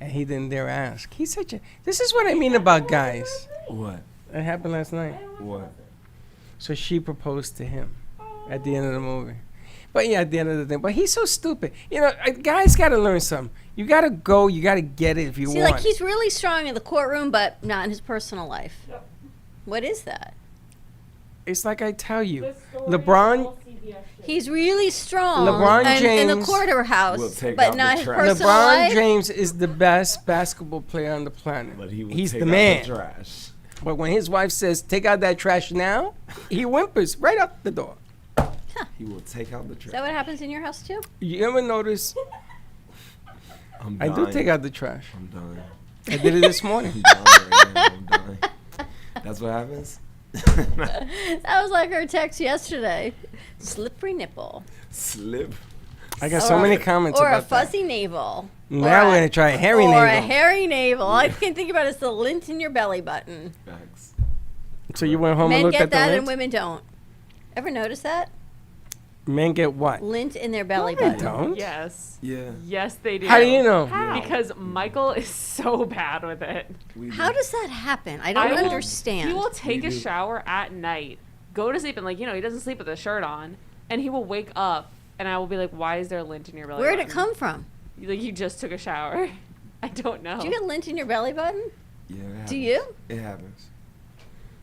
Speaker 2: and he didn't dare ask. He's such a. This is what I mean about guys.
Speaker 4: What?
Speaker 2: It happened last night.
Speaker 4: What?
Speaker 2: So she proposed to him at the end of the movie. But yeah, at the end of the thing. But he's so stupid. You know, guys got to learn something. You got to go. You got to get it if you
Speaker 3: See,
Speaker 2: want.
Speaker 3: like he's really strong in the courtroom, but not in his personal life.
Speaker 5: Yep.
Speaker 3: What is that?
Speaker 2: It's like I tell you.
Speaker 5: This story
Speaker 2: LeBron-
Speaker 5: is all CBS shit.
Speaker 3: He's really strong
Speaker 2: LeBron
Speaker 3: in the
Speaker 2: James
Speaker 3: courthouse,
Speaker 4: will take
Speaker 3: but
Speaker 4: out
Speaker 3: not
Speaker 4: the
Speaker 3: his
Speaker 4: trash.
Speaker 3: personal
Speaker 2: LeBron
Speaker 3: life.
Speaker 2: James is the best basketball player on the planet.
Speaker 4: But he will
Speaker 2: He's
Speaker 4: take
Speaker 2: the
Speaker 4: out
Speaker 2: man.
Speaker 4: the trash.
Speaker 2: But when his wife says, "Take out that trash now," he whimpers right out the door.
Speaker 4: He will take out the
Speaker 3: Is
Speaker 4: trash.
Speaker 3: that what happens in your house too?
Speaker 2: You ever notice?
Speaker 4: I'm
Speaker 2: I
Speaker 4: dying.
Speaker 2: do take out the trash.
Speaker 4: I'm dying.
Speaker 2: I did it this morning.
Speaker 4: I'm dying right now. I'm dying. That's what happens?
Speaker 3: That was like her text yesterday. Slippery nipple.
Speaker 4: Slip.
Speaker 2: I got so many comments
Speaker 3: Or a
Speaker 2: about that.
Speaker 3: fuzzy navel.
Speaker 2: Now
Speaker 3: Or
Speaker 2: we're going to try a hairy
Speaker 3: or
Speaker 2: navel.
Speaker 3: a hairy navel. All I can think about is the lint in your belly button.
Speaker 4: Facts.
Speaker 2: So you went home and
Speaker 3: Men
Speaker 2: looked
Speaker 3: get
Speaker 2: at the
Speaker 3: that
Speaker 2: lint?
Speaker 3: and women don't. Ever notice that?
Speaker 2: Men get what?
Speaker 3: Lint in their belly
Speaker 2: They
Speaker 3: button.
Speaker 2: don't.
Speaker 5: Yes.
Speaker 4: Yeah.
Speaker 5: Yes, they do.
Speaker 2: How do you know?
Speaker 5: How? Because Michael is so bad with it.
Speaker 4: We
Speaker 3: How
Speaker 4: do.
Speaker 3: does that happen? I don't
Speaker 5: will-
Speaker 3: understand.
Speaker 5: He will take
Speaker 4: We
Speaker 5: a
Speaker 4: do.
Speaker 5: shower at night, go to sleep, and he doesn't sleep with a shirt on, and he will wake up, and I will be like, "Why is there lint in your belly?"
Speaker 3: Where'd it
Speaker 5: button?"
Speaker 3: come from?
Speaker 5: Like you just took a shower. I don't know.
Speaker 3: Do you get lint in your belly button?
Speaker 4: Yeah, it happens.
Speaker 3: Do you?
Speaker 4: It happens.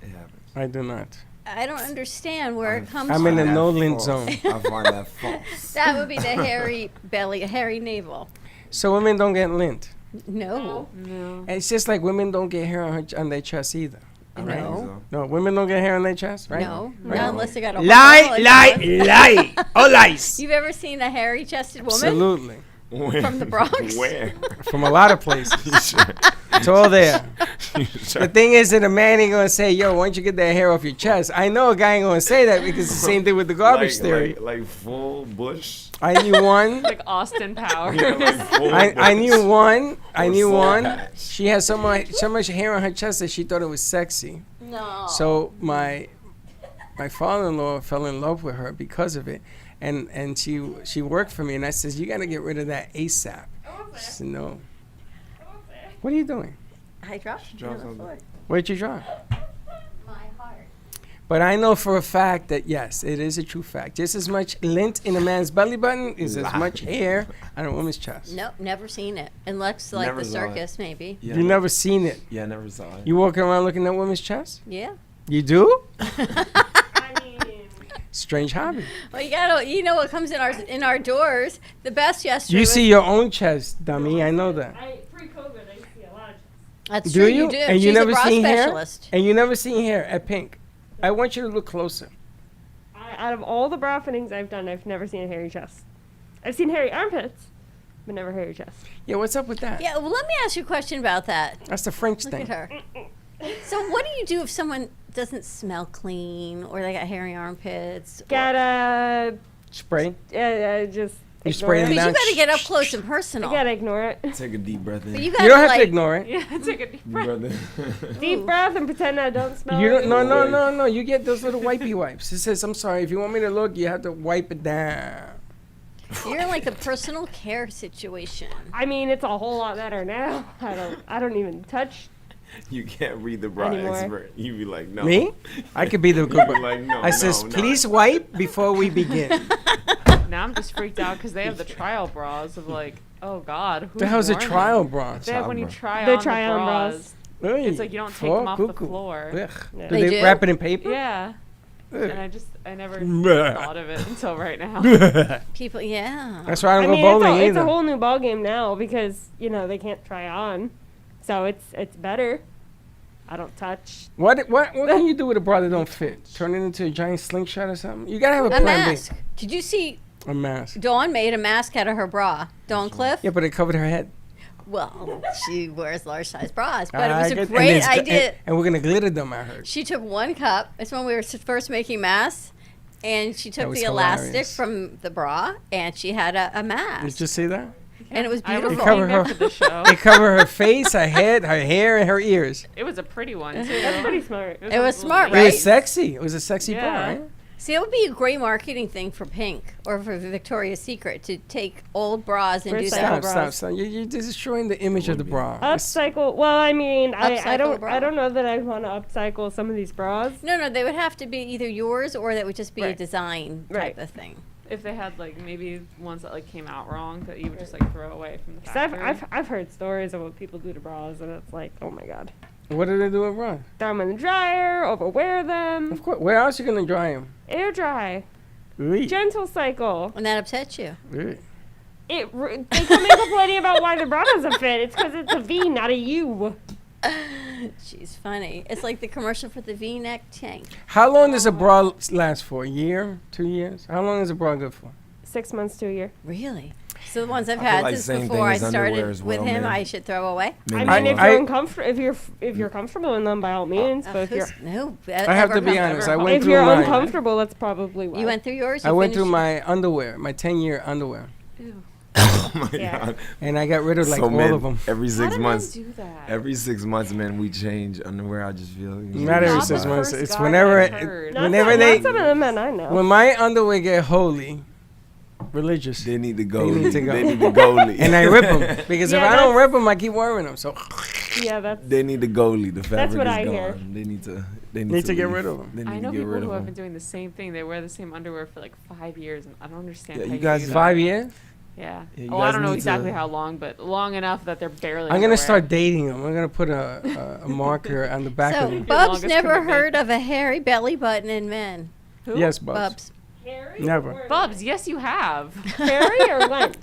Speaker 4: It happens.
Speaker 2: I do not.
Speaker 3: I don't understand where it comes
Speaker 2: I'm in
Speaker 3: from.
Speaker 2: the
Speaker 4: That
Speaker 2: no lint
Speaker 4: false.
Speaker 2: zone.
Speaker 4: I find that false.
Speaker 3: That would be the hairy belly, hairy navel.
Speaker 2: So women don't get lint.
Speaker 3: No.
Speaker 5: No.
Speaker 2: And it's just like women don't get hair on their chest either.
Speaker 4: I don't
Speaker 3: No.
Speaker 4: think so.
Speaker 2: No, women don't get hair on their chest, right?
Speaker 3: No.
Speaker 2: Right.
Speaker 3: Not unless they got a
Speaker 2: Lie,
Speaker 3: hole
Speaker 2: lie,
Speaker 3: in it.
Speaker 2: lie. All lies.
Speaker 3: You've ever seen a hairy chested woman?
Speaker 2: Absolutely.
Speaker 4: Where?
Speaker 3: From the Bronx?
Speaker 4: Where?
Speaker 2: From a lot of places. It's all there. The thing is that a man ain't gonna say, "Yo, why don't you get that hair off your chest?" I know a guy ain't gonna say that because it's the same thing with the garbage theory.
Speaker 4: Like full bush.
Speaker 2: I knew one.
Speaker 5: Like Austin Powers.
Speaker 4: Yeah, like full
Speaker 2: I
Speaker 4: bush.
Speaker 2: knew one. I
Speaker 4: Or
Speaker 2: knew
Speaker 4: soul
Speaker 2: one.
Speaker 4: patch.
Speaker 2: She had so much hair on her chest that she thought it was sexy.
Speaker 3: No.
Speaker 2: So my father-in-law fell in love with her because of it, and she worked for me. And I says, "You got to get rid of that ASAP." She said, "No." What are you doing?
Speaker 3: I dropped it
Speaker 4: dropped
Speaker 3: on the
Speaker 4: something.
Speaker 3: floor.
Speaker 2: Where'd you drop?
Speaker 3: My heart.
Speaker 2: But I know for a fact that yes, it is a true fact. Just as much lint in a man's belly button is as much hair on a woman's chest.
Speaker 3: Nope, never seen it. Unless like
Speaker 4: Never
Speaker 3: the
Speaker 4: saw it.
Speaker 3: circus, maybe.
Speaker 4: Yeah,
Speaker 2: You never seen it.
Speaker 4: Yeah, I never saw it.
Speaker 2: You walking around looking at women's chest?
Speaker 3: Yeah.
Speaker 2: You do?
Speaker 6: I mean,
Speaker 2: Strange hobby.
Speaker 3: Well, you know what comes in our doors. The best yesterday.
Speaker 2: You
Speaker 3: was-
Speaker 2: see your own chest, dummy. I know that.
Speaker 6: pre-COVID, I used to see a lot of chest.
Speaker 3: That's
Speaker 2: Do
Speaker 3: true.
Speaker 2: you?
Speaker 3: You do.
Speaker 2: And you
Speaker 3: She's
Speaker 2: never
Speaker 3: a bra
Speaker 2: seen hair?
Speaker 3: specialist.
Speaker 2: And you never seen hair at Pink. I want you to look closer.
Speaker 6: Out of all the bra fittings I've done, I've never seen a hairy chest. I've seen hairy armpits, but never hairy chest.
Speaker 2: Yeah, what's up with that?
Speaker 3: Yeah. Well, let me ask you a question about that.
Speaker 2: That's the French
Speaker 3: Look
Speaker 2: thing.
Speaker 3: at her. So, what do you do if someone doesn't smell clean or they got hairy armpits?
Speaker 6: Gotta
Speaker 2: Spray.
Speaker 6: just
Speaker 2: You
Speaker 6: ignore
Speaker 2: spray
Speaker 6: it.
Speaker 2: it
Speaker 3: Because
Speaker 2: down.
Speaker 3: you got to get up close and personal.
Speaker 6: I gotta ignore it.
Speaker 4: Take a deep breath in.
Speaker 3: But you
Speaker 2: You
Speaker 3: got
Speaker 2: don't have
Speaker 3: like,
Speaker 2: to ignore it.
Speaker 5: Yeah, take a deep breath.
Speaker 4: Brother.
Speaker 6: Deep breath and pretend I don't smell
Speaker 2: You
Speaker 6: it.
Speaker 2: don't. No. You get those little wipey wipes. It says, "I'm sorry. If you want me to look, you have to wipe it down."
Speaker 3: You're in like a personal care situation.
Speaker 6: I mean, it's a whole lot better now. I don't even touch.
Speaker 4: You can't read the bra
Speaker 6: Anymore.
Speaker 4: expert. You be like, no.
Speaker 2: Me? I could be the
Speaker 4: You
Speaker 2: good
Speaker 4: be
Speaker 2: one.
Speaker 4: like, no.
Speaker 2: I says,
Speaker 4: no.
Speaker 2: "Please wipe before we begin."
Speaker 5: Now I'm just freaked out because they have the trial bras of like, oh God, who's
Speaker 2: The hell's a
Speaker 5: worn
Speaker 2: trial
Speaker 5: them?
Speaker 2: bra?
Speaker 5: They have when you
Speaker 4: Trial
Speaker 5: try
Speaker 6: The
Speaker 5: on
Speaker 6: try-on
Speaker 5: the
Speaker 6: bras.
Speaker 5: bras.
Speaker 2: Hey,
Speaker 5: It's like you don't take
Speaker 2: for
Speaker 5: them off the
Speaker 2: cuckoo.
Speaker 5: floor.
Speaker 2: Ugh.
Speaker 6: Yeah.
Speaker 2: Do
Speaker 3: They
Speaker 2: they
Speaker 3: do?
Speaker 2: wrap it in paper?
Speaker 5: Yeah.
Speaker 2: Ugh.
Speaker 5: And I never
Speaker 2: Bleh.
Speaker 5: thought of it until right now.
Speaker 3: People, yeah.
Speaker 2: That's why I
Speaker 6: I
Speaker 2: don't
Speaker 6: mean,
Speaker 2: go bowling
Speaker 6: it's
Speaker 2: either.
Speaker 6: a whole new ball game now because they can't try on, so it's better. I don't touch.
Speaker 2: What can you do with a bra that don't fit? Turn it into a giant slingshot or something? You gotta have a
Speaker 3: A
Speaker 2: plan
Speaker 3: mask. Did you see
Speaker 2: B. A mask.
Speaker 3: Dawn made a mask out of her bra? Dawn Cliff?
Speaker 2: Yeah, but it covered her head.
Speaker 3: Well, she wears large size bras, but
Speaker 2: I
Speaker 3: it was a
Speaker 2: get- and
Speaker 3: great
Speaker 2: it's go-
Speaker 3: idea.
Speaker 2: And we're gonna glitter them, I heard.
Speaker 3: She took one cup. It's when we were first making masks. And she took
Speaker 2: was
Speaker 3: the elastic
Speaker 2: hilarious.
Speaker 3: from the bra and she had a mask.
Speaker 2: Did you see that?
Speaker 3: And it was
Speaker 5: I
Speaker 3: beautiful.
Speaker 5: was
Speaker 2: cover
Speaker 5: looking
Speaker 2: her-
Speaker 5: after the show.
Speaker 2: It covered her face, her head, her hair, and her ears.
Speaker 5: It was a pretty one too.
Speaker 6: That's pretty smart.
Speaker 3: It was smart,
Speaker 2: It
Speaker 3: right?
Speaker 2: was sexy. It was a sexy bra,
Speaker 5: Yeah.
Speaker 2: right?
Speaker 3: See, it would be a great marketing thing for Pink or for Victoria's Secret to take old bras and do
Speaker 6: Recycle
Speaker 3: that.
Speaker 2: Stop.
Speaker 6: bras.
Speaker 2: You're destroying the image of the bra.
Speaker 6: Upcycle. Well, I mean, I
Speaker 3: Upcycle
Speaker 6: don't
Speaker 3: bra.
Speaker 6: I don't know that I want to upcycle some of these bras.
Speaker 3: No, they would have to be either yours or that would just be a
Speaker 6: Right.
Speaker 3: design type
Speaker 6: Right.
Speaker 3: of thing.
Speaker 5: If they had like maybe ones that like came out wrong that you would just like throw away from the
Speaker 6: 'Cause
Speaker 5: factory.
Speaker 6: I've heard stories of what people do to bras, and it's like, oh my god,
Speaker 2: What do they do with bras?
Speaker 6: throw them in the dryer, overwear them,
Speaker 2: Of course. Where else you gonna dry them?
Speaker 6: air dry,
Speaker 2: Ooh.
Speaker 6: gentle cycle.
Speaker 3: And that upsets you.
Speaker 2: Ooh.
Speaker 6: They come in complaining about why the bra doesn't fit. It's because it's a V, not a U.
Speaker 3: She's funny. It's like the commercial for the V-neck tank.
Speaker 2: How long does a bra last for? A year? 2 years? How long is a bra good for?
Speaker 6: 6 months to a year.
Speaker 3: Really? So the ones I've
Speaker 4: I feel
Speaker 3: had
Speaker 4: like
Speaker 3: since
Speaker 4: same
Speaker 3: before
Speaker 4: thing
Speaker 3: I
Speaker 4: as underwear
Speaker 3: started
Speaker 4: as
Speaker 3: with
Speaker 4: well,
Speaker 3: him,
Speaker 4: man.
Speaker 3: I should throw away.
Speaker 4: Maybe
Speaker 6: I mean,
Speaker 4: not.
Speaker 6: if you're uncomfortable, if you're comfortable in them, by all means. But if you're
Speaker 2: I have to be honest. I went
Speaker 6: if
Speaker 2: through
Speaker 6: you're
Speaker 2: mine.
Speaker 6: uncomfortable, that's probably why.
Speaker 3: You went through yours?
Speaker 2: I
Speaker 3: You
Speaker 2: went through
Speaker 3: finished-
Speaker 2: my underwear, my 10-year underwear.
Speaker 5: too.
Speaker 4: Oh my
Speaker 6: Yeah.
Speaker 4: God.
Speaker 2: And I got rid of like
Speaker 4: So,
Speaker 2: all
Speaker 4: man,
Speaker 2: of them.
Speaker 4: every
Speaker 5: How
Speaker 4: 6
Speaker 5: do
Speaker 4: months.
Speaker 5: men do that?
Speaker 4: Every 6 months, man, we change underwear. I just feel.
Speaker 2: Not every
Speaker 5: Not the
Speaker 2: 6 months.
Speaker 5: first
Speaker 2: It's
Speaker 5: guy
Speaker 2: whenever
Speaker 5: I've heard.
Speaker 2: whenever they
Speaker 6: Not some of the men I know.
Speaker 2: when my underwear get holy, religious,
Speaker 4: They need to go.
Speaker 2: They need to go.
Speaker 4: They need to goalie.
Speaker 2: and I rip them because
Speaker 6: Yeah,
Speaker 2: if I don't
Speaker 6: that's-
Speaker 2: rip them, I keep wearing them. So
Speaker 6: Yeah, that's.
Speaker 4: They need the goalie. The fabric
Speaker 6: what
Speaker 4: is
Speaker 6: I
Speaker 4: gone.
Speaker 6: hear.
Speaker 4: They need to. They
Speaker 2: Need to get
Speaker 4: leave.
Speaker 2: rid of 'em.
Speaker 4: They need
Speaker 5: I know
Speaker 4: to get
Speaker 5: people
Speaker 4: rid
Speaker 5: who
Speaker 4: of
Speaker 5: have
Speaker 4: 'em.
Speaker 5: been doing the same thing. They wear the same underwear for like 5 years, and I don't understand.
Speaker 4: Yeah,
Speaker 5: how
Speaker 4: you guys-
Speaker 5: do that.
Speaker 2: 5 years.
Speaker 5: Yeah.
Speaker 4: Yeah, you
Speaker 5: Well, I
Speaker 4: guys
Speaker 5: don't know
Speaker 4: need
Speaker 5: exactly
Speaker 4: to-
Speaker 5: how long, but long enough that they're barely.
Speaker 2: I'm gonna
Speaker 5: underwear.
Speaker 2: start dating them. I'm gonna put a marker on the back of
Speaker 3: So
Speaker 2: them.
Speaker 3: Bubs
Speaker 5: longest
Speaker 3: never
Speaker 5: commitment.
Speaker 3: heard of a hairy belly button in men.
Speaker 5: Who?
Speaker 2: Yes, Bubs.
Speaker 3: Bubs.
Speaker 6: Harry
Speaker 2: Never.
Speaker 6: or
Speaker 5: Bubs. Yes, you have.
Speaker 6: Harry or Lent?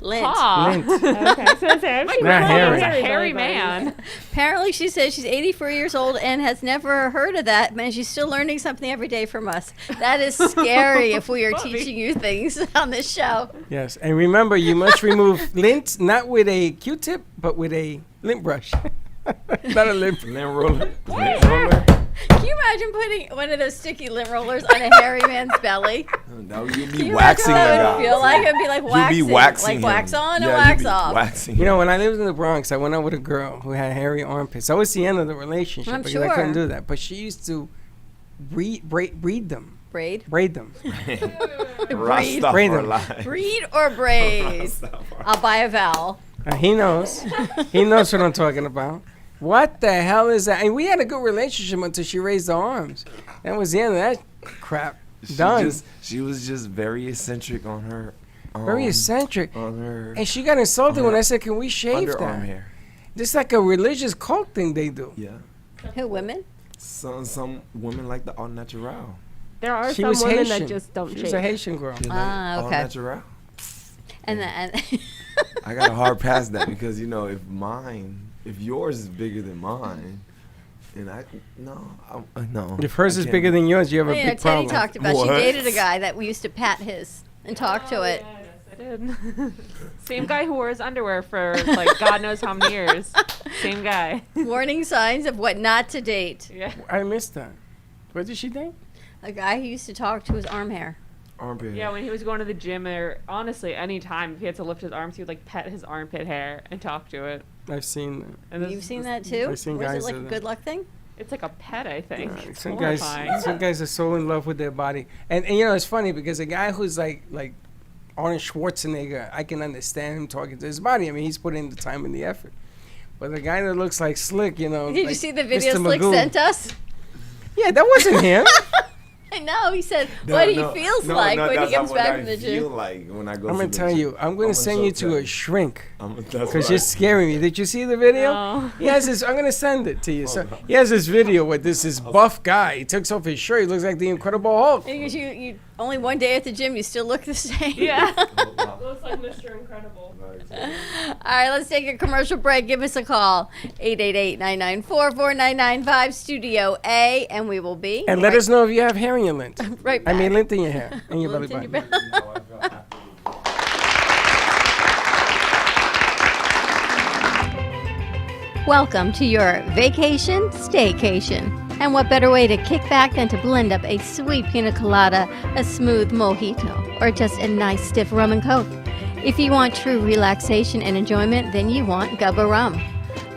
Speaker 3: Lint.
Speaker 5: Paw.
Speaker 2: Lint.
Speaker 6: Okay, so I've
Speaker 5: My
Speaker 6: seen
Speaker 2: Not
Speaker 6: plenty of
Speaker 2: Harry.
Speaker 5: grandfather's a
Speaker 6: belly
Speaker 5: hairy
Speaker 6: buttons.
Speaker 5: man.
Speaker 3: Apparently, she says she's 84 years old and has never heard of that, and she's still learning something every day from us. That is scary if we are
Speaker 5: Bubby.
Speaker 3: teaching you things on this show.
Speaker 2: Yes, and remember, you must remove lint not with a Q-tip, but with a lint brush. Not a lint.
Speaker 4: Lint roller. Lint roller.
Speaker 3: Can you imagine putting one of those sticky lint rollers on a hairy man's belly?
Speaker 4: That would, you'd
Speaker 3: Can
Speaker 4: be
Speaker 3: you
Speaker 4: waxing the
Speaker 3: imagine what it
Speaker 4: guy.
Speaker 3: would feel like? It'd be like waxing.
Speaker 4: You'd be waxing
Speaker 3: like
Speaker 4: him.
Speaker 3: wax on
Speaker 4: Yeah,
Speaker 3: or
Speaker 4: you'd
Speaker 3: wax
Speaker 4: be
Speaker 3: off.
Speaker 4: Waxing
Speaker 2: You know,
Speaker 4: him.
Speaker 2: when I lived in the Bronx, I went out with a girl who had hairy armpits. That was the end of the relationship
Speaker 3: I'm
Speaker 2: because I couldn't
Speaker 3: sure.
Speaker 2: do that. But she used to breed them.
Speaker 3: Braid.
Speaker 2: Braid them.
Speaker 4: Rasta
Speaker 2: Braid
Speaker 4: for
Speaker 2: them.
Speaker 4: life.
Speaker 3: Breed or braid?
Speaker 4: Rasta for-
Speaker 3: I'll buy a vowel.
Speaker 2: He knows. He knows what I'm talking about. What the hell is that? And we had a good relationship until she raised her arms. That was the end of that crap. Done.
Speaker 4: She was just very eccentric on her.
Speaker 2: Very eccentric.
Speaker 4: On her
Speaker 2: And she got insulted when
Speaker 4: her
Speaker 2: I said, "Can we shave
Speaker 4: underarm
Speaker 2: that?"
Speaker 4: hair.
Speaker 2: Just like a religious cult thing they do.
Speaker 4: Yeah.
Speaker 3: Who, women?
Speaker 4: Some women like the all natural.
Speaker 6: There are
Speaker 2: She
Speaker 6: some
Speaker 2: was
Speaker 6: women
Speaker 2: Haitian.
Speaker 6: that just don't
Speaker 2: She was a
Speaker 6: shave.
Speaker 2: Haitian girl.
Speaker 4: They like
Speaker 3: Ah,
Speaker 4: all
Speaker 3: okay.
Speaker 4: natural.
Speaker 3: And then,
Speaker 4: I got a hard pass that because if yours is bigger than mine, and no.
Speaker 2: If hers
Speaker 4: I
Speaker 2: is
Speaker 4: can't.
Speaker 2: bigger than yours, you have a
Speaker 3: well, you know,
Speaker 2: big
Speaker 3: Teddy
Speaker 2: problem.
Speaker 3: talked about she
Speaker 4: What?
Speaker 3: dated a guy that we used to pat his and talk to it.
Speaker 5: I did. Same guy who wore his underwear for like God knows how many years. Same guy.
Speaker 3: Warning signs of what not to date.
Speaker 5: Yeah.
Speaker 2: I missed that. What did she think?
Speaker 3: A guy who used to talk to his arm hair.
Speaker 4: Armpit.
Speaker 5: Yeah, when he was going to the gym, or honestly, any time if he had to lift his arms, he would like pet his armpit hair and talk to it.
Speaker 2: I've seen that.
Speaker 5: And this-
Speaker 3: You've seen
Speaker 5: this-
Speaker 3: that too?
Speaker 2: I've seen
Speaker 3: Was
Speaker 2: guys
Speaker 3: it like
Speaker 2: do
Speaker 3: a
Speaker 2: that.
Speaker 3: good luck thing?
Speaker 5: It's like a pet, I think. It's
Speaker 2: Some
Speaker 5: horrifying.
Speaker 2: guys are so in love with their body, and you know it's funny because a guy who's like Arnold Schwarzenegger, I can understand him talking to his body. I mean, he's put in the time and the effort. But the guy that looks like Slick, you know,
Speaker 3: Did you
Speaker 2: like
Speaker 3: see the video
Speaker 2: Mr.
Speaker 3: Slick
Speaker 2: Magoo.
Speaker 3: sent us?
Speaker 2: Yeah, that wasn't him.
Speaker 3: I know. He said
Speaker 4: No,
Speaker 3: what he
Speaker 4: no,
Speaker 3: feels
Speaker 4: no,
Speaker 3: like
Speaker 4: no,
Speaker 3: when he
Speaker 4: that's
Speaker 3: comes
Speaker 4: not
Speaker 3: back
Speaker 4: what
Speaker 3: from the
Speaker 4: I feel
Speaker 3: gym.
Speaker 4: like when I go
Speaker 2: I'm
Speaker 4: to
Speaker 2: gonna
Speaker 4: the
Speaker 2: tell
Speaker 4: gym.
Speaker 2: you, I'm gonna send
Speaker 4: show
Speaker 2: you to
Speaker 4: Teddy.
Speaker 2: a shrink
Speaker 4: That's
Speaker 2: because
Speaker 4: what
Speaker 2: you're
Speaker 4: I-
Speaker 2: scaring me. Did you see the video?
Speaker 5: No.
Speaker 2: He has this. I'm gonna send it to you. So he has this video with this buff guy. He takes off his shirt. He looks like the Incredible Hulk.
Speaker 3: Because you only one day at the gym, you still look the same.
Speaker 5: Yeah.
Speaker 6: Looks like Mr. Incredible.
Speaker 3: All right, let's take a commercial break. Give us a call, 888-994-4995, Studio A, and we will be
Speaker 2: And let us know if you have hair in your lint.
Speaker 3: right
Speaker 2: I
Speaker 3: back.
Speaker 2: mean, lint in your hair, in your belly
Speaker 3: Lint in
Speaker 2: button.
Speaker 3: your belly. Welcome to your vacation staycation. And what better way to kick back than to blend up a sweet pina colada, a smooth mojito, or just a nice stiff rum and coke? If you want true relaxation and enjoyment, then you want Gubba Rum.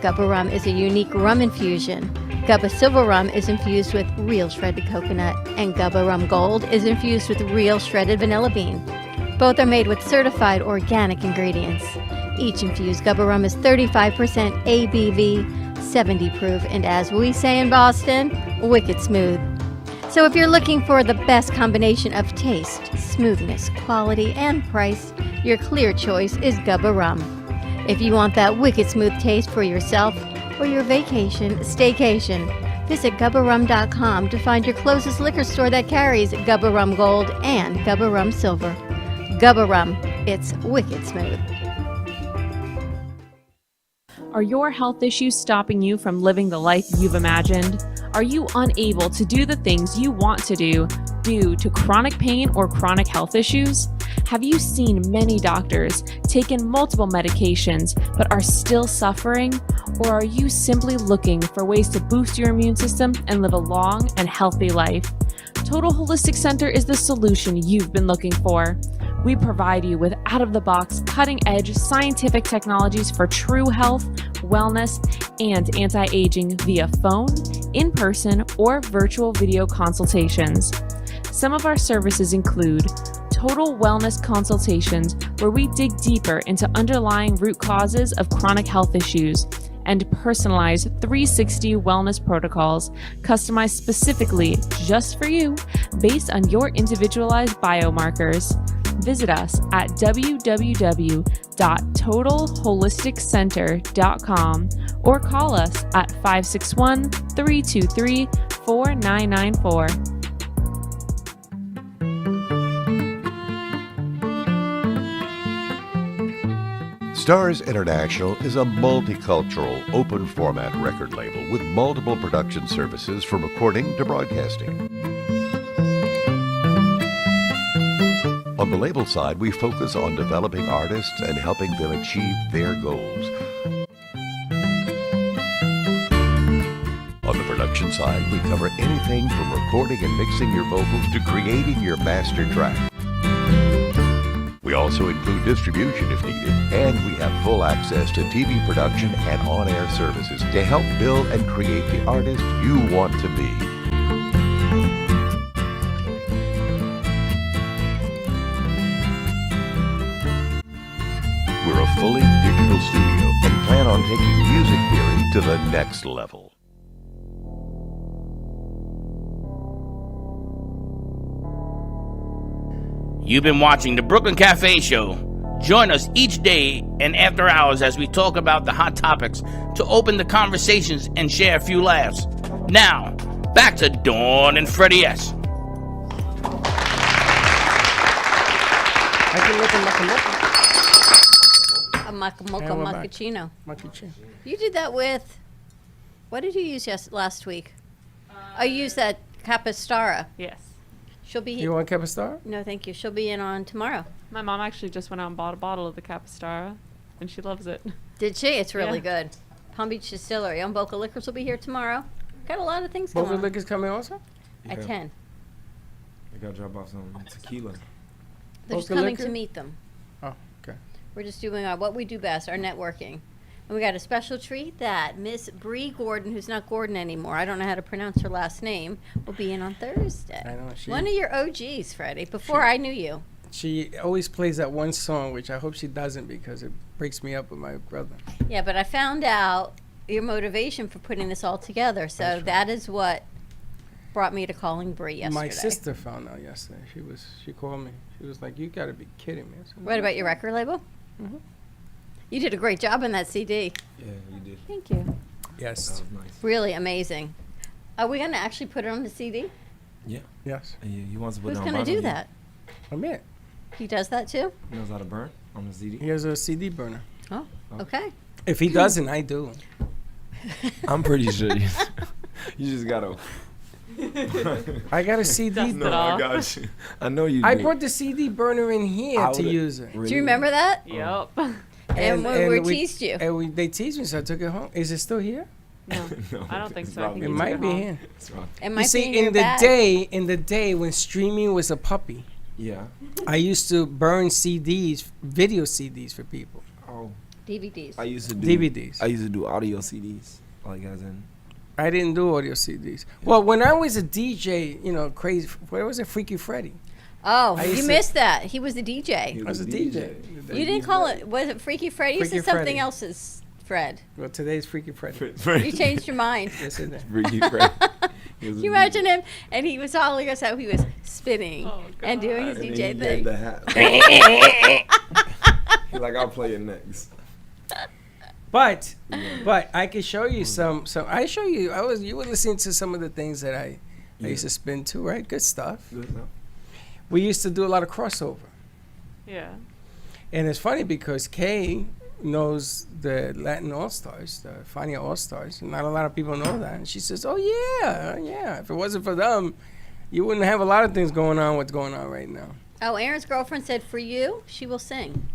Speaker 3: Gubba Rum is a unique rum infusion. Gubba Silver Rum is infused with real shredded coconut, and Gubba Rum Gold is infused with real shredded vanilla bean. Both are made with certified organic ingredients. Each infused Gubba Rum is 35% ABV, 70 proof, and as we say in Boston, wicked smooth. So if you're looking for the best combination of taste, smoothness, quality, and price, your clear choice is Gubba Rum. If you want that wicked smooth taste for yourself or your vacation staycation, visit GubbaRum.com to find your closest liquor store that carries Gubba Rum Gold and Gubba Rum Silver. Gubba Rum, it's wicked smooth.
Speaker 7: Are your health issues stopping you from living the life you've imagined? Are you unable to do the things you want to do due to chronic pain or chronic health issues? Have you seen many doctors, taken multiple medications, but are still suffering? Or are you simply looking for ways to boost your immune system and live a long and healthy life? Total Holistic Center is the solution you've been looking for. We provide you with out-of-the-box, cutting-edge scientific technologies for true health, wellness, and anti-aging via phone, in-person, or virtual video consultations. Some of our services include total wellness consultations, where we dig deeper into underlying root causes of chronic health issues, and personalized 360 wellness protocols customized specifically just for you based on your individualized biomarkers. Visit us at www.totalholisticcenter.com or call us at 561-323-4994.
Speaker 8: Stars International is a multicultural, open-format record label with multiple production services from recording to broadcasting. On the label side, we focus on developing artists and helping them achieve their goals. On the production side, we cover anything from recording and mixing your vocals to creating your master track. We also include distribution if needed, and we have full access to TV production and on-air services to help build and create the artist you want to be. We're a fully digital studio and plan on taking music theory to the next level.
Speaker 9: You've been watching the Brooklyn Café Show. Join us each day and after hours as we talk about the hot topics to open the conversations and share a few laughs. Now, back to Dawn and Freddie S.
Speaker 2: I can look
Speaker 3: A macamocha
Speaker 2: And we're back.
Speaker 3: macchiato.
Speaker 2: Macchiato.
Speaker 3: You did that with, what did you use last week? I used that Capistara.
Speaker 5: Yes.
Speaker 3: She'll be
Speaker 2: You want Capistara?
Speaker 3: No, thank you. She'll be in on tomorrow.
Speaker 5: My mom actually just went out and bought a bottle of the Capistara, and she loves it.
Speaker 3: Did she? It's really
Speaker 5: Yeah.
Speaker 3: good. Palm Beach Distillery. On Boca Liquors will be here tomorrow. Got a lot of things
Speaker 2: Both
Speaker 3: going
Speaker 2: the
Speaker 3: on.
Speaker 2: liquors coming also?
Speaker 3: At 10.
Speaker 4: I gotta drop off some tequila.
Speaker 3: They're just
Speaker 2: Boca
Speaker 3: coming
Speaker 2: Liquor?
Speaker 3: to meet them.
Speaker 2: Oh, okay.
Speaker 3: We're just doing what we do best, our networking. And we got a special treat that Miss Bree Gordon, who's not Gordon anymore, I don't know how to pronounce her last name, will be in on Thursday.
Speaker 2: I know,
Speaker 3: One of your OGs, Freddie, before I knew you.
Speaker 2: She always plays that one song, which I hope she doesn't because it breaks me up with my brother.
Speaker 3: Yeah, but I found out your motivation for putting this all together, so that is what brought me to calling Bree yesterday.
Speaker 2: My sister found out yesterday. She called me. She was like, "You got to be kidding me." I said,
Speaker 3: What about your record label?
Speaker 2: Mhm.
Speaker 3: You did a great job on that CD.
Speaker 4: Yeah, you did.
Speaker 3: Thank you.
Speaker 2: Yes.
Speaker 4: That was nice.
Speaker 3: Really amazing. Are we going to actually put it on the CD?
Speaker 4: Yeah.
Speaker 2: Yes.
Speaker 4: He wants to put
Speaker 3: Who's
Speaker 4: it on
Speaker 3: going to
Speaker 4: vinyl,
Speaker 3: do
Speaker 4: yeah.
Speaker 3: that?
Speaker 2: I'm it.
Speaker 3: He does that too?
Speaker 4: He knows how to burn on the CD.
Speaker 2: He has a CD burner.
Speaker 3: Oh, okay.
Speaker 2: If he doesn't, I do.
Speaker 4: I'm pretty sure you just gotta.
Speaker 2: I got a CD.
Speaker 5: Dust it
Speaker 4: No,
Speaker 5: off.
Speaker 4: I got you. I know you.
Speaker 2: I
Speaker 4: did.
Speaker 2: brought the CD burner in here
Speaker 4: I
Speaker 2: to
Speaker 4: would've-
Speaker 2: use it.
Speaker 4: Really?
Speaker 3: Do you remember that?
Speaker 5: Yep.
Speaker 3: And when we teased you.
Speaker 2: And they teased me, so I took it home. Is it still here?
Speaker 5: No,
Speaker 4: No,
Speaker 5: I don't think
Speaker 4: it's
Speaker 5: so. I think
Speaker 4: probably-
Speaker 2: It
Speaker 5: you
Speaker 2: might
Speaker 5: took
Speaker 2: be
Speaker 5: home.
Speaker 2: here.
Speaker 4: It's wrong.
Speaker 3: It
Speaker 2: You
Speaker 3: might
Speaker 2: see,
Speaker 3: be in your
Speaker 2: in the
Speaker 3: bag.
Speaker 2: day when streaming was a puppy,
Speaker 4: Yeah.
Speaker 2: I used to burn CDs, video CDs for people,
Speaker 4: Oh,
Speaker 3: DVDs.
Speaker 4: I used to do
Speaker 2: DVDs.
Speaker 4: I used to do audio CDs, like as in.
Speaker 2: I didn't do audio CDs. Well, when I was a DJ, crazy. Where was it, Freaky Freddy?
Speaker 3: Oh,
Speaker 2: I used
Speaker 3: you
Speaker 2: to-
Speaker 3: missed that. He was the DJ.
Speaker 2: I was a DJ.
Speaker 3: You didn't call it, was it Freaky Freddy? You
Speaker 2: Freaky
Speaker 3: said something
Speaker 2: Freddy.
Speaker 3: else's Fred.
Speaker 2: Well, today's Freaky Freddy.
Speaker 3: You changed your mind.
Speaker 2: Yes, it did.
Speaker 4: Freaky Fred.
Speaker 3: Can you imagine him? And he was telling us how he was spinning
Speaker 5: Oh,
Speaker 3: and doing his
Speaker 4: And then
Speaker 3: DJ
Speaker 4: he
Speaker 3: thing.
Speaker 4: did the hat. He's like, I'll play it next.
Speaker 2: But I could show you some. I show you. You were listening to some of the things that I used to spin too, right? Good stuff.
Speaker 4: Good enough.
Speaker 2: We used to do a lot of crossover,
Speaker 5: Yeah.
Speaker 2: and it's funny because Kay knows the Latin All Stars, the Fania All Stars. Not a lot of people know that, and she says, "Oh yeah. If it wasn't for them, you wouldn't have a lot of things going on. What's going on right now?"
Speaker 3: Oh, Aaron's girlfriend said, for you, she will sing.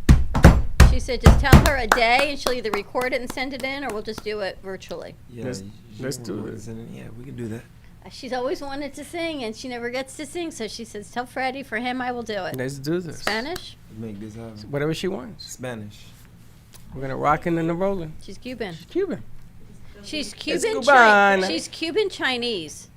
Speaker 3: She said, just tell her a day and she'll either record it and send it in or we'll just do it virtually.
Speaker 4: Yeah,
Speaker 2: Let's
Speaker 4: you
Speaker 2: do
Speaker 4: can
Speaker 2: this.
Speaker 4: Yeah, we can do that.
Speaker 3: She's always wanted to sing, and she never gets to sing. So she says, "Tell Freddie, for him, I will do it."
Speaker 2: Let's do this.
Speaker 3: Spanish?
Speaker 4: Make this happen.
Speaker 2: Whatever she wants.
Speaker 4: Spanish.
Speaker 2: We're gonna rockin' and the rollin'.
Speaker 3: She's Cuban.
Speaker 2: Cuban.
Speaker 3: She's Cuban.
Speaker 2: Cubana.
Speaker 3: She's Cuban Chinese.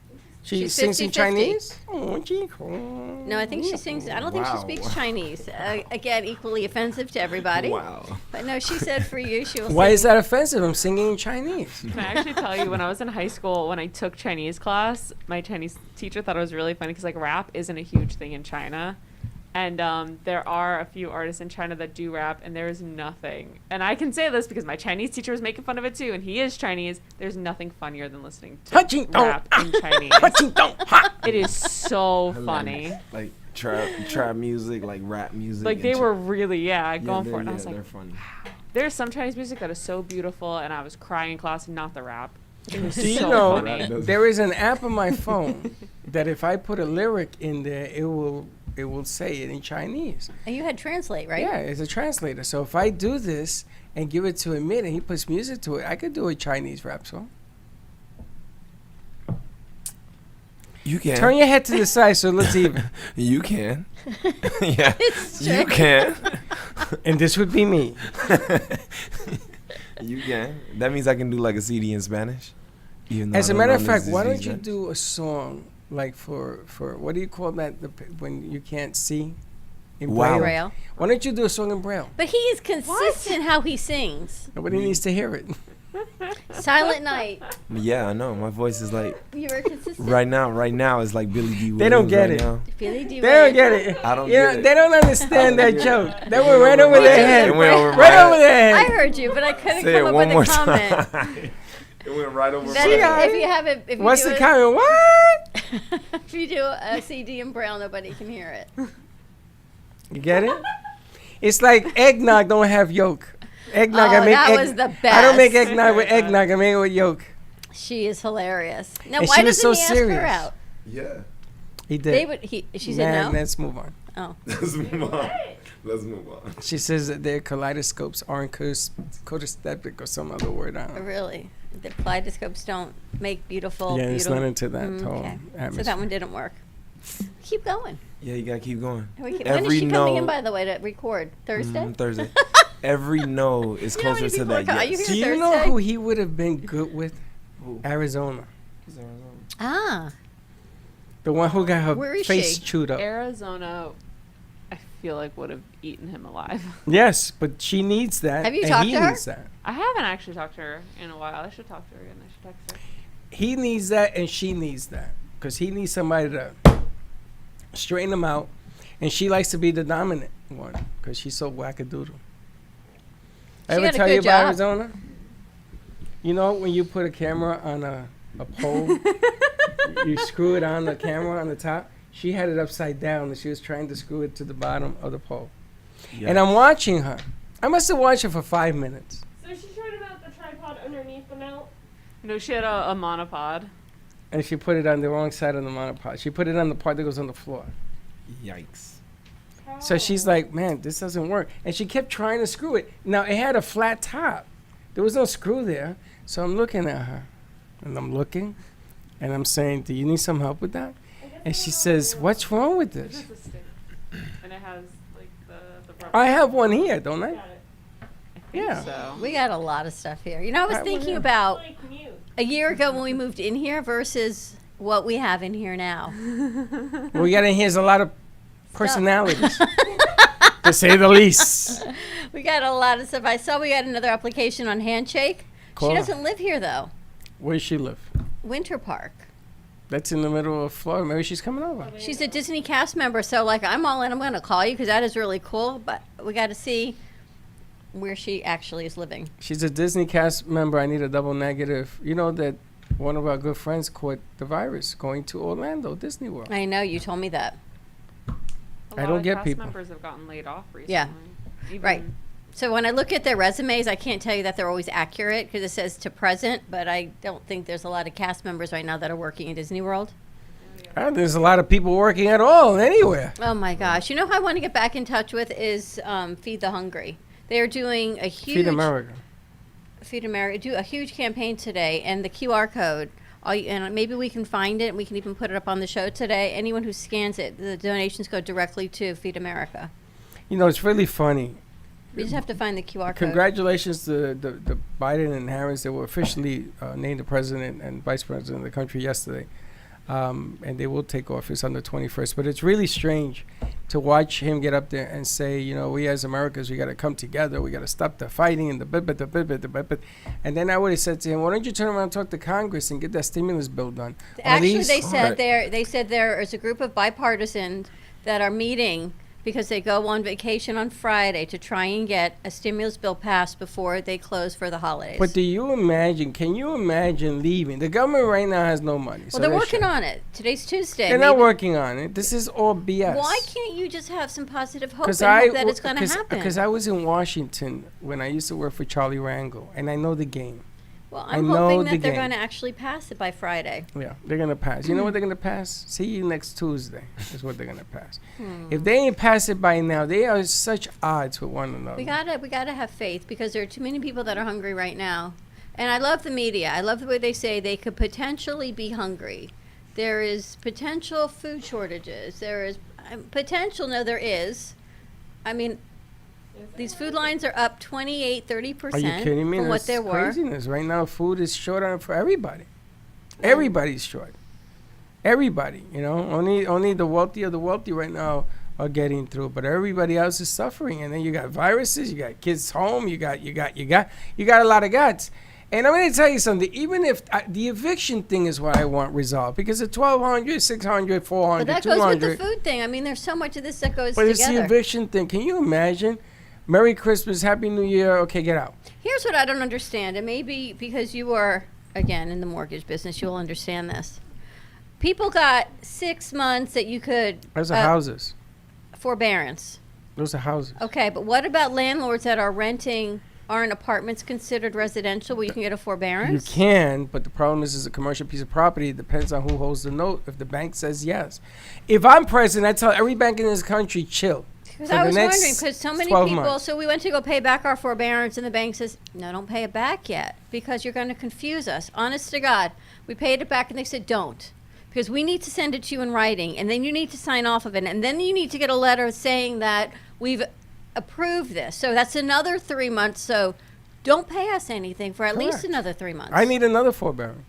Speaker 2: She
Speaker 3: She's
Speaker 2: sings in
Speaker 3: 50-50.
Speaker 2: Chinese? Oh,
Speaker 3: No, I think she sings. I don't think she
Speaker 4: Wow.
Speaker 3: speaks Chinese. Again, equally offensive to everybody.
Speaker 4: Wow.
Speaker 3: But no, she said for you, she will.
Speaker 2: Why
Speaker 3: sing.
Speaker 2: is that offensive? I'm singing in Chinese.
Speaker 5: Can I actually tell you, when I was in high school, when I took Chinese class, my Chinese teacher thought it was really funny because, like, rap isn't a huge thing in China. And there are a few artists in China that do rap, and there is nothing. And I can say this because my Chinese teacher was making fun of it too, and he is Chinese. There's nothing funnier than listening to rap in Chinese. It is so funny.
Speaker 4: Like trap music, like rap music.
Speaker 5: Like,
Speaker 4: and
Speaker 5: they were really, going
Speaker 4: they're-
Speaker 5: for it. And I was
Speaker 4: they're
Speaker 5: like,
Speaker 4: funny.
Speaker 5: there's some Chinese music that is so beautiful, and I was crying in class, not the rap. It was
Speaker 2: Do you
Speaker 5: so
Speaker 2: know
Speaker 5: funny.
Speaker 2: there is an app on my phone that if I put a lyric in there, it will say it in Chinese.
Speaker 3: And you had translate, right?
Speaker 2: Yeah, it's a translator. So if I do this and give it to Amit and he puts music to it, I could do a Chinese rap song.
Speaker 4: You can.
Speaker 2: Turn your head to the side so it looks even.
Speaker 4: You can. Yeah.
Speaker 3: It's
Speaker 4: You
Speaker 3: true.
Speaker 4: can.
Speaker 2: And this would be me.
Speaker 4: You can. That means I can do like a CD in Spanish. Even though
Speaker 2: As
Speaker 4: I
Speaker 2: a
Speaker 4: don't
Speaker 2: matter of
Speaker 4: know
Speaker 2: fact,
Speaker 4: this
Speaker 2: why
Speaker 4: is
Speaker 2: don't you
Speaker 4: Spanish.
Speaker 2: do a song like for what do you call that when you can't see? In
Speaker 4: Wow.
Speaker 3: Braille.
Speaker 2: Why don't you do a song in Braille?
Speaker 3: But he is consistent how he sings.
Speaker 2: Nobody needs to hear it.
Speaker 3: Silent Night.
Speaker 4: Yeah, I know. My voice is like
Speaker 3: You were consistent.
Speaker 4: right now it's like Billy D.
Speaker 2: They don't
Speaker 4: Williams
Speaker 2: get
Speaker 4: right
Speaker 2: it.
Speaker 4: now.
Speaker 3: Billy D.
Speaker 2: They don't
Speaker 3: Williams.
Speaker 2: get it.
Speaker 4: I don't
Speaker 2: You
Speaker 4: get
Speaker 2: know,
Speaker 4: it.
Speaker 2: they don't understand that
Speaker 4: get it.
Speaker 2: joke. That went right over
Speaker 4: my
Speaker 2: their
Speaker 4: head.
Speaker 2: head.
Speaker 4: It went over my
Speaker 2: Right
Speaker 4: head.
Speaker 2: over their
Speaker 3: I
Speaker 2: head.
Speaker 3: heard you, but I couldn't
Speaker 4: Say
Speaker 3: come
Speaker 4: it
Speaker 3: up
Speaker 4: one
Speaker 3: with
Speaker 4: more
Speaker 3: a comment.
Speaker 4: time. It went right over
Speaker 3: That
Speaker 4: my
Speaker 3: if,
Speaker 4: head.
Speaker 3: if you have it, if you
Speaker 2: What's
Speaker 3: do
Speaker 2: the
Speaker 3: it-
Speaker 2: comment? What?
Speaker 3: if you do a CD in Braille, nobody can hear it.
Speaker 2: You get it? It's like eggnog don't have yolk. Eggnog,
Speaker 3: Oh,
Speaker 2: I make
Speaker 3: that
Speaker 2: egg-
Speaker 3: was the
Speaker 2: I don't make
Speaker 3: best.
Speaker 2: eggnog with eggnog. I make it with yolk.
Speaker 3: She is hilarious. Now,
Speaker 2: And
Speaker 3: why
Speaker 2: she was
Speaker 3: doesn't
Speaker 2: so
Speaker 3: he ask
Speaker 2: serious.
Speaker 3: her out?
Speaker 4: Yeah.
Speaker 2: He did.
Speaker 3: They would. She said
Speaker 2: Man,
Speaker 3: no.
Speaker 2: let's move on.
Speaker 3: Oh,
Speaker 4: Let's move on. Let's move on.
Speaker 2: She says that their kaleidoscopes aren't codestypic or some other word. I don't know.
Speaker 3: really? The kaleidoscopes don't make beautiful.
Speaker 2: Yeah, it's
Speaker 3: beautiful.
Speaker 2: not into that whole
Speaker 3: Okay. So
Speaker 2: atmosphere.
Speaker 3: that one didn't work. Keep going.
Speaker 4: Yeah, you gotta keep going.
Speaker 3: When is
Speaker 4: Every
Speaker 3: she coming in,
Speaker 4: no-
Speaker 3: by the way, to record? Thursday?
Speaker 4: Thursday. Every no is
Speaker 3: You know how
Speaker 4: closer
Speaker 3: many
Speaker 4: to
Speaker 3: people are
Speaker 4: that.
Speaker 3: co- are you
Speaker 4: Yes.
Speaker 2: Do
Speaker 3: here
Speaker 2: you know
Speaker 3: Thursday?
Speaker 2: who he would have been good with?
Speaker 4: Who?
Speaker 2: Arizona.
Speaker 3: Ah,
Speaker 2: The one who got her
Speaker 3: Where is
Speaker 2: face
Speaker 3: she?
Speaker 2: chewed up.
Speaker 5: Arizona, I feel like would have eaten him alive.
Speaker 2: Yes, but she needs that.
Speaker 3: Have you
Speaker 2: and
Speaker 3: talked
Speaker 2: he
Speaker 3: to her?
Speaker 2: needs that.
Speaker 5: I haven't actually talked to her in a while. I should talk to her again. I should text her.
Speaker 2: He needs that and she needs that. Because he needs somebody to straighten him out. And she likes to be the dominant one because she's so wackadoodle. I
Speaker 3: She
Speaker 2: ever
Speaker 3: had a
Speaker 2: tell you
Speaker 3: good
Speaker 2: about
Speaker 3: job.
Speaker 2: Arizona? You know when you put a camera on a pole, you screw it on the camera on the top? She had it upside down and she was trying to screw it to the bottom of the pole. And I'm watching her. I must have watched her for 5 minutes.
Speaker 6: So she's trying to mount the tripod underneath the mount.
Speaker 5: No, she had a monopod.
Speaker 2: And she put it on the wrong side of the monopod. She put it on the part that goes on the floor.
Speaker 4: Yikes.
Speaker 2: So she's like, man, this doesn't work. And she kept trying to screw it. Now, it had a flat top. There was no screw there. So I'm looking at her. And I'm looking. And I'm saying, do you need some help with that? And she says, what's wrong with
Speaker 5: It's
Speaker 2: this?
Speaker 5: just a stick. And it has, like, the rubber.
Speaker 2: I have one here, don't I?
Speaker 5: I think
Speaker 2: Yeah.
Speaker 5: so.
Speaker 3: we got a lot of stuff here. You know, I was
Speaker 2: Right, well,
Speaker 3: thinking
Speaker 2: yeah.
Speaker 3: about
Speaker 6: Like mute.
Speaker 3: a year ago when we moved in here versus what we have in here now.
Speaker 2: Well, we got in here's a lot of personalities, to say the least.
Speaker 3: We got a lot of stuff. I saw we got another application on Handshake.
Speaker 2: Cool.
Speaker 3: She doesn't live here, though.
Speaker 2: Where does she live?
Speaker 3: Winter Park.
Speaker 2: That's in the middle of Florida. Maybe she's coming over.
Speaker 3: She's a Disney cast member, so like I'm all in. I'm going to call you because that is really cool. But we got to see where she actually is living.
Speaker 2: She's a Disney cast member. I need a double negative. You know that one of our good friends caught the virus going to Orlando, Disney World.
Speaker 3: I know you told me that.
Speaker 5: A
Speaker 2: I
Speaker 5: lot
Speaker 2: don't
Speaker 5: of
Speaker 2: get
Speaker 5: cast
Speaker 2: people.
Speaker 5: members have gotten laid off recently.
Speaker 3: Yeah.
Speaker 5: Even
Speaker 3: Right. So when I look at their resumes, I can't tell you that they're always accurate because it says to present, but I don't think there's a lot of cast members right now that are working in Disney World.
Speaker 2: There's a lot of people working at all, anywhere.
Speaker 3: Oh my gosh! You know who I want to get back in touch with is Feed the Hungry. They are doing a huge
Speaker 2: Feed America.
Speaker 3: Feed America do a huge campaign today, and the QR code And maybe we can find it, and we can even put it up on the show today. Anyone who scans it, the donations go directly to Feed America.
Speaker 2: You know, it's really funny.
Speaker 3: We just have to find the QR code.
Speaker 2: Congratulations to the Biden and Harris. They were officially named the president and vice president of the country yesterday. And they will take office on the 21st. But it's really strange to watch him get up there and say, you know, we as Americans, we got to come together. We got to stop the fighting and the bit. And then I would have said to him, why don't you turn around and talk to Congress and get that stimulus bill done?
Speaker 3: Actually, they said there is a group of bipartisans that are meeting because they go on vacation on Friday to try and get a stimulus bill passed before they close for the holidays.
Speaker 2: But can you imagine leaving? The government right now has no money.
Speaker 3: Well, they're working on it. Today's Tuesday.
Speaker 2: They're not working on it. This is all BS.
Speaker 3: Why can't you just have some positive hope and hope that it's going to happen?
Speaker 2: Because I was in Washington when I used to work for Charlie Rangel, and I know the game.
Speaker 3: Well, I'm hoping that they're going to actually pass it by Friday.
Speaker 2: Yeah, they're going to pass. You know what they're going to pass? See you next Tuesday is what they're going to pass. If they ain't pass it by now, they are such odds with one another.
Speaker 3: We gotta have faith because there are too many people that are hungry right now. And I love the media. I love the way they say they could potentially be hungry. There is potential food shortages. There is potential. No, there is. I mean, these food lines are up 28-30%
Speaker 2: Are you kidding me?
Speaker 3: from what
Speaker 2: That's
Speaker 3: they were.
Speaker 2: craziness. Right now, food is short on for everybody. Everybody's short. Everybody, you know. Only the wealthy of the wealthy right now are getting through, but everybody else is suffering. And then you got viruses. You got kids home. You got a lot of guts. And I'm going to tell you something. Even if the eviction thing is what I want resolved, because the 1,200, 600, 400,
Speaker 3: But that
Speaker 2: 200.
Speaker 3: goes with the food thing. I mean, there's so much of this that goes
Speaker 2: But
Speaker 3: together.
Speaker 2: it's the eviction thing. Can you imagine? Merry Christmas, Happy New Year. Okay, get out.
Speaker 3: Here's what I don't understand, and maybe because you are, again, in the mortgage business, you'll understand this. People got 6 months that you could...
Speaker 2: Those are houses.
Speaker 3: Forbearance.
Speaker 2: Those are houses.
Speaker 3: Okay, but what about landlords that are renting... Aren't apartments considered residential where you can get a forbearance?
Speaker 2: You can, but the problem is, it's a commercial piece of property. It depends on who holds the note. If the bank says yes. If I'm president, I tell every bank in this country, chill.
Speaker 3: Because I was wondering, because so many people, so we went to go pay back our forbearance, and the bank says, no, don't pay it back yet, because you're going to confuse us. Honest to God, we paid it back, and they said, don't. Because we need to send it to you in writing, and then you need to sign off of it, and then you need to get a letter saying that we've approved this. So that's another 3 months, so don't pay us anything for at least another 3 months.
Speaker 2: I need another forbearance.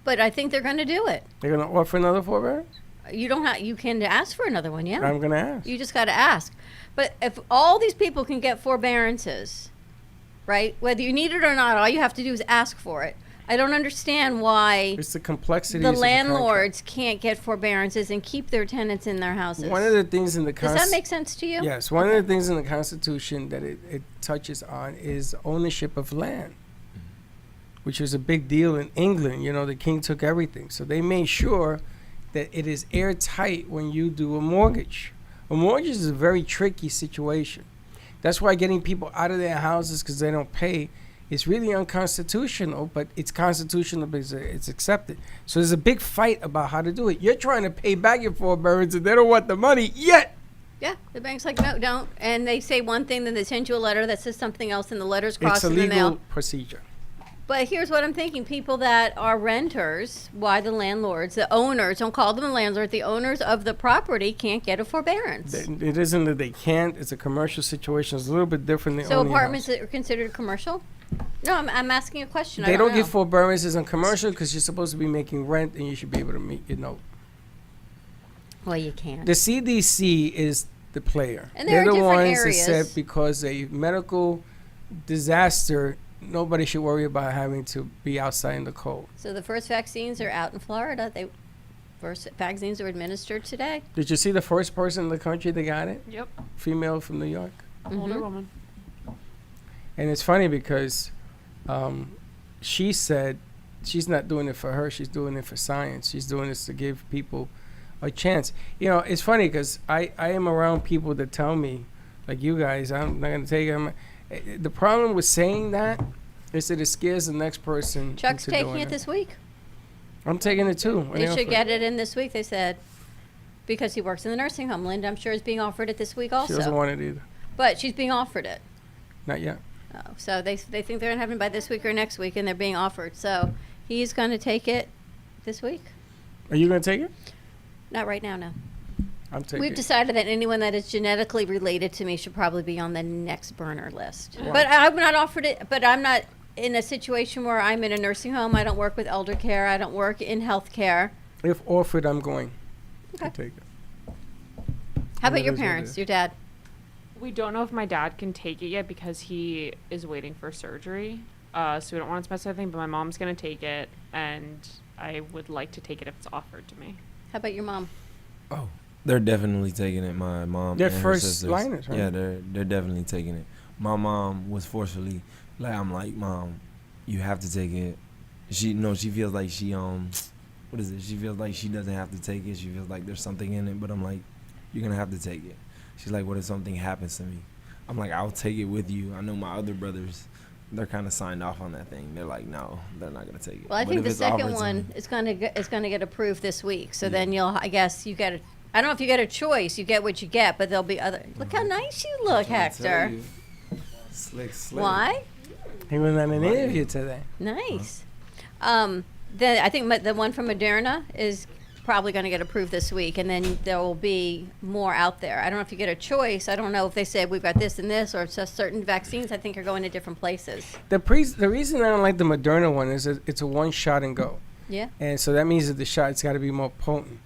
Speaker 3: But I think they're going to do it.
Speaker 2: They're going to offer another forbearance?
Speaker 3: You don't have. You can ask for another one, yeah.
Speaker 2: I'm going to ask.
Speaker 3: You just got to ask. But if all these people can get forbearances, right? Whether you need it or not, all you have to do is ask for it. I don't understand why
Speaker 2: it's the complexities
Speaker 3: the
Speaker 2: of the
Speaker 3: landlords can't get forbearances and keep their tenants in their houses.
Speaker 2: One of the things in the
Speaker 3: Does that make sense to you?
Speaker 2: Yes. One of the things in the Constitution that it touches on is ownership of land, which was a big deal in England. You know, the king took everything. So they made sure that it is airtight when you do a mortgage. A mortgage is a very tricky situation. That's why getting people out of their houses because they don't pay is really unconstitutional, but it's constitutional because it's accepted. So there's a big fight about how to do it. You're trying to pay back your forbearance and they don't want the money yet.
Speaker 3: Yeah, the bank's like, no, don't. And they say one thing, then they send you a letter that says something else, and the letter's crossed in the mail.
Speaker 2: It's a legal procedure.
Speaker 3: But here's what I'm thinking. People that are renters, why the landlords, the owners, don't call them a landlord, the owners of the property can't get a forbearance.
Speaker 2: It isn't that they can't. It's a commercial situation. It's a little bit different than
Speaker 3: So apartments that are considered commercial? No, I'm asking a question.
Speaker 2: They don't give forbearances on commercial because you're supposed to be making rent and you should be able to meet your note.
Speaker 3: Well, you can't.
Speaker 2: The CDC is the player.
Speaker 3: And they're
Speaker 2: the ones
Speaker 3: areas.
Speaker 2: that said because a medical disaster, nobody should worry about having to be outside in the cold.
Speaker 3: So the first vaccines are out in Florida. First vaccines are administered today.
Speaker 2: Did you see the first person in the country that got it?
Speaker 5: Yep.
Speaker 2: Female from New York.
Speaker 5: Older woman.
Speaker 2: And it's funny because she said she's not doing it for her. She's doing it for science. She's doing this to give people a chance. You know, it's funny because I am around people that tell me, like you guys, I'm not going to take them. The problem with saying that is that it scares the next person.
Speaker 3: Chuck's
Speaker 2: into
Speaker 3: taking
Speaker 2: doing
Speaker 3: it this week.
Speaker 2: I'm taking it too.
Speaker 3: They should get it in this week, they said, because he works in the nursing home. Linda, I'm sure, is being offered it this week also.
Speaker 2: She doesn't want it either.
Speaker 3: But she's being offered it.
Speaker 2: Not yet.
Speaker 3: Oh, so they think they're going to have him by this week or next week, and they're being offered. So he's going to take it this week.
Speaker 2: Are you going to take it?
Speaker 3: Not right now, no.
Speaker 2: I'm taking
Speaker 3: We've
Speaker 2: it.
Speaker 3: decided that anyone that is genetically related to me should probably be on the next burner list. But I've not offered it, but I'm not in a situation where I'm in a nursing home. I don't work with elder care. I don't work in health care.
Speaker 2: If offered, I'm going
Speaker 3: Okay.
Speaker 2: to take it.
Speaker 3: How about
Speaker 2: it
Speaker 3: your
Speaker 2: is what it
Speaker 3: parents,
Speaker 2: is.
Speaker 3: your dad?
Speaker 5: We don't know if my dad can take it yet because he is waiting for surgery. So we don't want to mess with anything, but my mom's going to take it, and I would like to take it if it's offered to me.
Speaker 3: How about your mom?
Speaker 4: Oh, they're definitely taking it. My mom.
Speaker 2: They're
Speaker 4: and her
Speaker 2: first
Speaker 4: sisters.
Speaker 2: liners, right?
Speaker 4: Yeah, they're definitely taking it. My mom was forcefully I'm like, Mom, you have to take it. She feels like she what is it? She feels like she doesn't have to take it. She feels like there's something in it, but I'm like, you're gonna have to take it. She's like, what if something happens to me? I'm like, I'll take it with you. I know my other brothers, they're kind of signed off on that thing. They're like, no, they're not gonna take it.
Speaker 3: Well, I
Speaker 4: But
Speaker 3: think
Speaker 4: if
Speaker 3: the
Speaker 4: it's offered
Speaker 3: second
Speaker 4: to
Speaker 3: one
Speaker 4: me-
Speaker 3: is going to get approved this week. So then I guess you get a. I don't know if you get a choice. You get what you get, but there'll be other. Look how nice you look,
Speaker 4: I'm trying to tell
Speaker 3: Hector.
Speaker 4: you. Slick.
Speaker 3: Why?
Speaker 2: He was on an
Speaker 4: Right.
Speaker 2: interview today.
Speaker 3: Nice. Then I think the one from Moderna is probably going to get approved this week, and then there will be more out there. I don't know if you get a choice. I don't know if they say we've got this and this, or it's just certain vaccines. I think are going to different places.
Speaker 2: The reason I don't like the Moderna one is that it's a one shot and go.
Speaker 3: Yeah.
Speaker 2: And so that means that the shot's got to be more potent.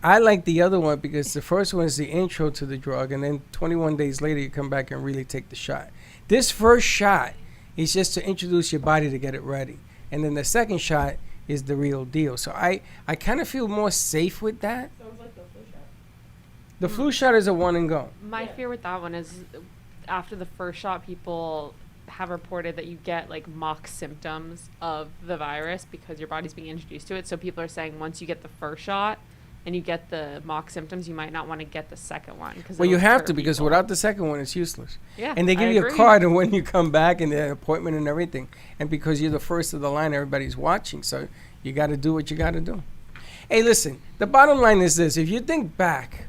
Speaker 2: I like the other one because the first one is the intro to the drug, and then 21 days later you come back and really take the shot. This first shot is just to introduce your body to get it ready. And then the second shot is the real deal. So I kind of feel more safe with that.
Speaker 5: So it's like the flu shot.
Speaker 2: The flu shot is a one and go.
Speaker 5: My fear with that one is after the first shot, people have reported that you get like mock symptoms of the virus because your body's being introduced to it. So people are saying once you get the first shot and you get the mock symptoms, you might not want to get the second one.
Speaker 2: Well, you
Speaker 5: it'll
Speaker 2: have
Speaker 5: deter
Speaker 2: to because
Speaker 5: people.
Speaker 2: without the second one, it's useless.
Speaker 5: Yeah,
Speaker 2: And they give
Speaker 5: I
Speaker 2: you a
Speaker 5: agree.
Speaker 2: card and when you come back and the appointment and everything. And because you're the first of the line, everybody's watching. So you got to do what you got to do. Hey, listen, the bottom line is this. If you think back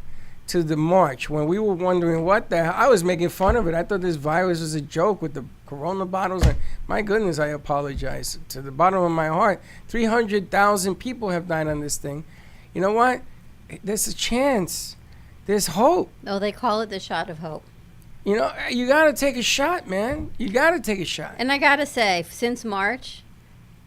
Speaker 2: to the March when we were wondering what the hell, I was making fun of it. I thought this virus was a joke with the Corona bottles. And my goodness, I apologize to the bottom of my heart. 300,000 people have died on this thing. You know what? There's a chance. There's hope.
Speaker 3: Oh, they call it the shot of hope.
Speaker 2: You know, you got to take a shot, man. You got to take a shot.
Speaker 3: And I gotta say, since March,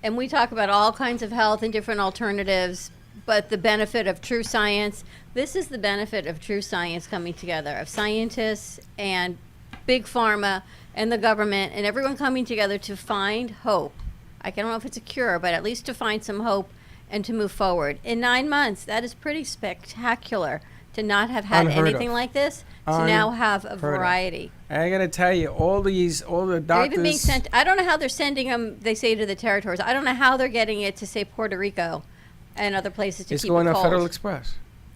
Speaker 3: and we talk about all kinds of health and different alternatives, but the benefit of true science, this is the benefit of true science coming together, of scientists and big pharma and the government and everyone coming together to find hope. I don't know if it's a cure, but at least to find some hope and to move forward. In 9 months, that is pretty spectacular to not have had
Speaker 2: Unheard
Speaker 3: anything
Speaker 2: of.
Speaker 3: like this, to now have a
Speaker 2: Unheard of.
Speaker 3: variety.
Speaker 2: I got to tell you, all the
Speaker 3: They're
Speaker 2: doctors.
Speaker 3: even being sent. I don't know how they're sending them. They say to the territories. I don't know how they're getting it to say Puerto Rico, and other places to
Speaker 2: It's
Speaker 3: keep
Speaker 2: going
Speaker 3: it
Speaker 2: on
Speaker 3: cold.
Speaker 2: Federal Express.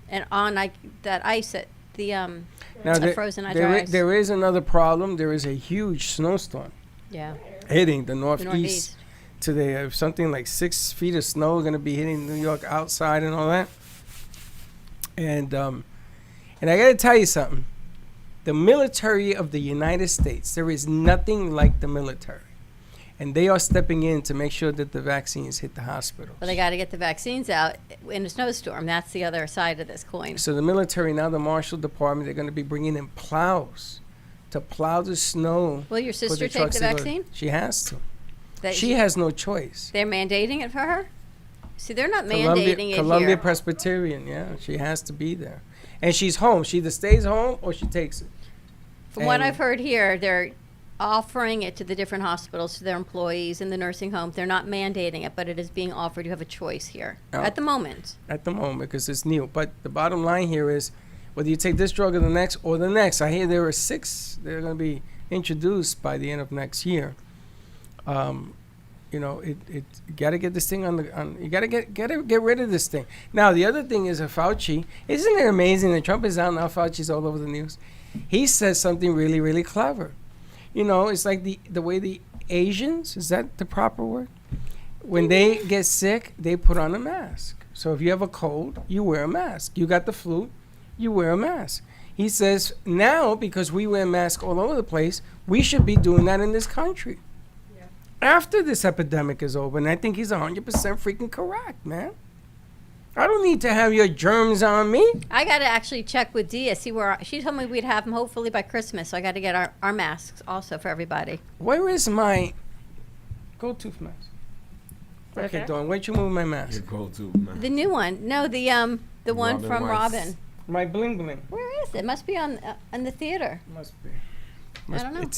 Speaker 3: And on that ice at the
Speaker 2: Now,
Speaker 3: the frozen ice.
Speaker 2: there is another problem. There is a huge snowstorm
Speaker 3: Yeah.
Speaker 2: hitting the
Speaker 3: The
Speaker 2: northeast.
Speaker 3: Northeast.
Speaker 2: Today, something like 6 feet of snow going to be hitting New York outside and all that. And I got to tell you something. The military of the United States, there is nothing like the military. And they are stepping in to make sure that the vaccines hit the hospitals.
Speaker 3: But they got to get the vaccines out in a snowstorm. That's the other side of this coin.
Speaker 2: So the military, now the Marshal Department, they're going to be bringing in plows to plow the snow.
Speaker 3: Will your
Speaker 2: for
Speaker 3: sister take
Speaker 2: trucks
Speaker 3: the
Speaker 2: to go-
Speaker 3: vaccine?
Speaker 2: She has to.
Speaker 3: That
Speaker 2: She has no choice.
Speaker 3: They're mandating it for her. See, they're not mandating it
Speaker 2: Columbia
Speaker 3: here.
Speaker 2: Presbyterian, yeah, she has to be there, and she's home. She either stays home or she takes it.
Speaker 3: From what
Speaker 2: and-
Speaker 3: I've heard here, they're offering it to the different hospitals, to their employees in the nursing homes. They're not mandating it, but it is being offered. You have a choice here
Speaker 2: Oh.
Speaker 3: at the moment.
Speaker 2: At the moment, because it's new. But the bottom line here is, whether you take this drug or the next, I hear there are 6 that are going to be introduced by the end of next year. You know, you got to get this thing you got to get rid of this thing. Now, the other thing is Fauci. Isn't it amazing that Trump is out now? Fauci's all over the news. He says something really, really clever. You know, it's like the way the Asians, is that the proper word? When they get sick, they put on a mask. So if you have a cold, you wear a mask. You got the flu, you wear a mask. He says now, because we wear masks all over the place, we should be doing that in this country. After this epidemic is over, and I think he's 100% freaking correct, man. I don't need to have your germs on me.
Speaker 3: I got to actually check with Dia, see where she told me we'd have them hopefully by Christmas. So I got to get our masks also for everybody.
Speaker 2: Where is my go-to mask?
Speaker 6: Right
Speaker 2: Okay,
Speaker 6: there?
Speaker 2: Dawn, where'd you move my mask?
Speaker 4: Your go-to, man.
Speaker 3: The new one. No, the one
Speaker 4: Robin
Speaker 3: from
Speaker 4: Weiss.
Speaker 3: Robin.
Speaker 2: My bling bling.
Speaker 3: Where is it? Must be on in the theater.
Speaker 2: Must be.
Speaker 3: I don't know.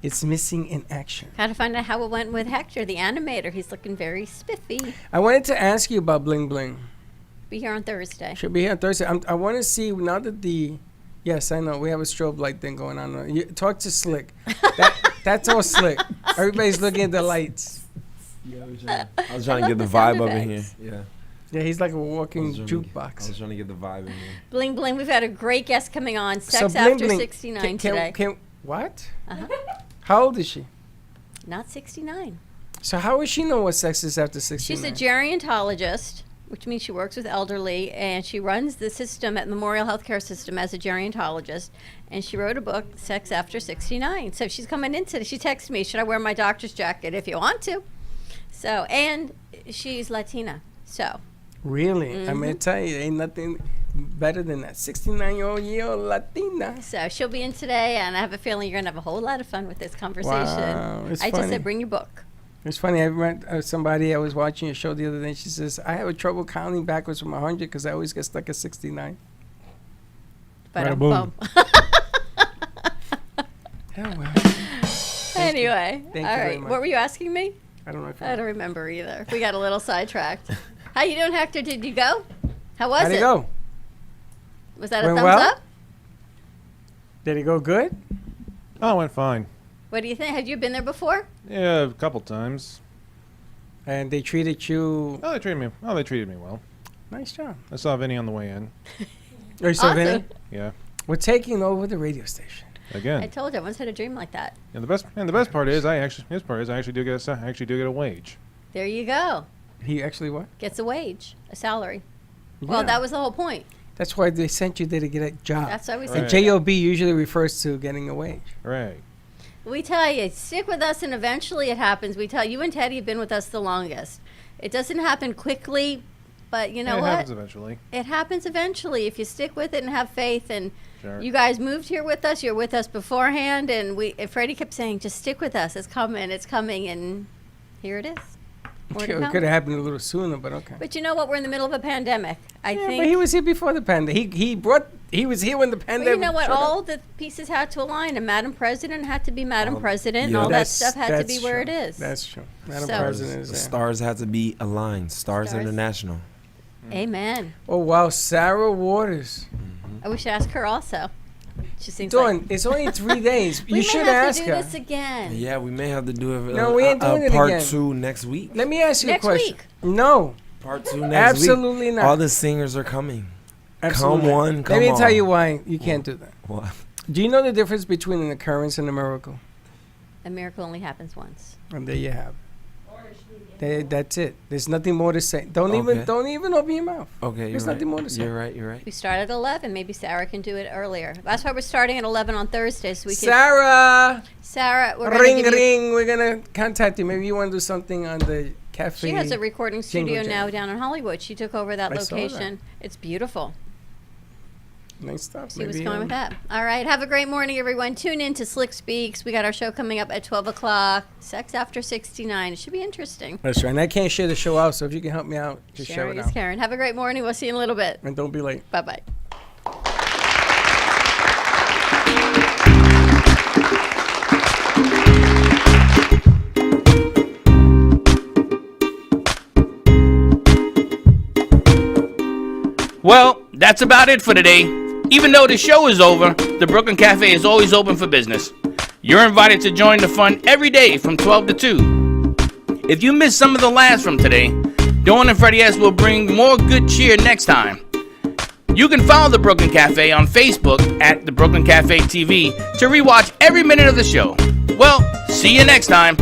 Speaker 2: It's missing in action.
Speaker 3: Got to find out how it went with Hector, the animator. He's looking very spiffy.
Speaker 2: I wanted to ask you about bling bling.
Speaker 3: Be here on Thursday.
Speaker 2: Should be here on Thursday. I want to see now that yes, I know we have a strobe light thing going on. You, talk to Slick. That's all Slick. Everybody's looking at the lights.
Speaker 4: I was trying to get the vibe up in here. Yeah.
Speaker 2: Yeah, he's like a
Speaker 4: I
Speaker 2: walking
Speaker 4: was trying
Speaker 2: jukebox.
Speaker 4: to get the vibe in here.
Speaker 3: Bling bling. We've got a great guest coming on. Sex
Speaker 2: Bling
Speaker 3: after
Speaker 2: Bling,
Speaker 3: 69 today.
Speaker 2: What?
Speaker 3: Uh-huh.
Speaker 2: How old is she?
Speaker 3: Not 69.
Speaker 2: So how would she know what sex is after 69?
Speaker 3: She's a gerontologist, which means she works with elderly, and she runs the system at Memorial Healthcare System as a gerontologist. And she wrote a book, Sex After 69. So she's coming in today. She texted me, should I wear my doctor's jacket if you want to? So, and she's Latina. So.
Speaker 2: Really? I'm going to tell you, ain't nothing better than that 69-year-old Latina.
Speaker 3: So she'll be in today, and I have a feeling you're going to have a whole lot of fun with this conversation.
Speaker 2: Wow, it's
Speaker 3: I just
Speaker 2: funny.
Speaker 3: said, bring your book.
Speaker 2: It's funny. I met somebody. I was watching a show the other day. She says, I have trouble counting backwards from 100 because I always get stuck at 69.
Speaker 3: But
Speaker 2: boom. Yeah, well,
Speaker 3: Anyway,
Speaker 2: Thank you
Speaker 3: all
Speaker 2: very
Speaker 3: right.
Speaker 2: much.
Speaker 3: What were you asking me?
Speaker 2: I don't know if
Speaker 3: I don't remember either. We got a little sidetracked. How you doing, Hector? Did you go? How was
Speaker 2: How'd
Speaker 3: it?
Speaker 2: it go?
Speaker 3: Was that a
Speaker 2: Went
Speaker 3: thumbs
Speaker 2: well?
Speaker 3: up?
Speaker 2: Did it go good?
Speaker 10: Oh, it went fine.
Speaker 3: What do you think? Had you been there before?
Speaker 10: Yeah, a couple times.
Speaker 2: And they treated you.
Speaker 10: They treated me well.
Speaker 2: Nice job.
Speaker 10: I saw Vinny on the way in.
Speaker 2: Are you still
Speaker 3: Awesome.
Speaker 2: Vinny?
Speaker 10: Yeah.
Speaker 2: We're taking over the radio station.
Speaker 10: Again.
Speaker 3: I told you I once had a dream like that.
Speaker 10: And the best part is I actually do get a wage.
Speaker 3: There you go.
Speaker 2: He actually what?
Speaker 3: Gets a wage, a salary.
Speaker 2: Yeah.
Speaker 3: Well, that was the whole point.
Speaker 2: That's why they sent you there to get a job.
Speaker 3: That's why we
Speaker 2: A
Speaker 3: said.
Speaker 2: job usually refers to getting a wage.
Speaker 10: Right.
Speaker 3: We tell you, stick with us, and eventually it happens. We tell you and Teddy have been with us the longest. It doesn't happen quickly, but you know
Speaker 10: It
Speaker 3: what?
Speaker 10: happens eventually.
Speaker 3: It happens eventually if you stick with it and have faith. And
Speaker 10: Sure.
Speaker 3: you guys moved here with us. You're with us beforehand, and Freddie kept saying, "Just stick with us. It's coming," and here it is. More to
Speaker 2: It
Speaker 3: come.
Speaker 2: could have happened a little sooner, but okay.
Speaker 3: But you know what? We're in the middle of a pandemic. I
Speaker 2: Yeah,
Speaker 3: think.
Speaker 2: but he was here before the pandemic. He was here when the
Speaker 3: Well,
Speaker 2: pandemic.
Speaker 3: you know what?
Speaker 2: showed up.
Speaker 3: All the pieces had to align, and Madam President had to be Madam President,
Speaker 4: yeah.
Speaker 3: and all that
Speaker 2: That's-
Speaker 3: stuff had to be
Speaker 2: that's
Speaker 3: where
Speaker 2: true.
Speaker 3: it is.
Speaker 2: That's true. Madam
Speaker 3: So-
Speaker 2: President is
Speaker 4: The
Speaker 2: there.
Speaker 4: stars had to be aligned. Stars
Speaker 3: Stars.
Speaker 4: International.
Speaker 3: Amen.
Speaker 2: Oh wow, Sarah Waters.
Speaker 3: I wish to ask her also. She seems
Speaker 2: Dawn,
Speaker 3: like
Speaker 2: it's only 3 days.
Speaker 3: we
Speaker 2: You
Speaker 3: may
Speaker 2: should
Speaker 3: have
Speaker 2: ask
Speaker 3: to do
Speaker 2: her.
Speaker 3: this again.
Speaker 4: Yeah, we may have to do it.
Speaker 2: No, we ain't doing it
Speaker 4: part
Speaker 2: again.
Speaker 4: 2 next week.
Speaker 2: Let me ask you
Speaker 3: Next
Speaker 2: a question.
Speaker 3: week.
Speaker 2: No,
Speaker 4: Part 2 next week.
Speaker 2: absolutely not.
Speaker 4: All the singers are coming.
Speaker 2: Absolutely.
Speaker 4: Come on,
Speaker 2: Let
Speaker 4: come
Speaker 2: me tell
Speaker 4: on.
Speaker 2: you why you can't do that.
Speaker 4: What?
Speaker 2: Do you know the difference between an occurrence and a miracle?
Speaker 3: A miracle only happens once.
Speaker 2: And there you have. That's it. There's nothing more to say. Don't
Speaker 4: Okay.
Speaker 2: even open your mouth.
Speaker 4: Okay, you're
Speaker 2: There's
Speaker 4: right.
Speaker 2: nothing more to say.
Speaker 4: You're right. You're right.
Speaker 3: We start at 11. Maybe Sarah can do it earlier. That's why we're starting at 11 on Thursday, so we can.
Speaker 2: Sarah,
Speaker 3: Sarah, we're gonna
Speaker 2: ring
Speaker 3: give you-
Speaker 2: ring. We're gonna contact you. Maybe you want to do something on the cafe.
Speaker 3: She has a recording studio
Speaker 2: Jingle
Speaker 3: now
Speaker 2: jam.
Speaker 3: down in Hollywood. She took over that
Speaker 2: I saw that.
Speaker 3: location. It's beautiful.
Speaker 2: Nice stuff.
Speaker 3: See what's
Speaker 2: Maybe,
Speaker 3: going with that. All right. Have a great morning, everyone. Tune in to Slick Speaks. We got our show coming up at 12 o'clock. Sex After 69. It should be interesting.
Speaker 2: That's right. And I can't share the show out, so if you can help me out, just share
Speaker 3: Sharing
Speaker 2: it
Speaker 3: is
Speaker 2: out.
Speaker 3: Karen. Have a great morning. We'll see you in a little bit.
Speaker 2: And don't be late.
Speaker 3: Bye-bye.
Speaker 9: Well, that's about it for today. Even though the show is over, the Brooklyn Cafe is always open for business. You're invited to join the fun every day from 12 to 2. If you missed some of the laughs from today, Dawn and Freddie S will bring more good cheer next time. You can follow the Brooklyn Cafe on Facebook at the Brooklyn Cafe TV to rewatch every minute of the show. Well, see you next time.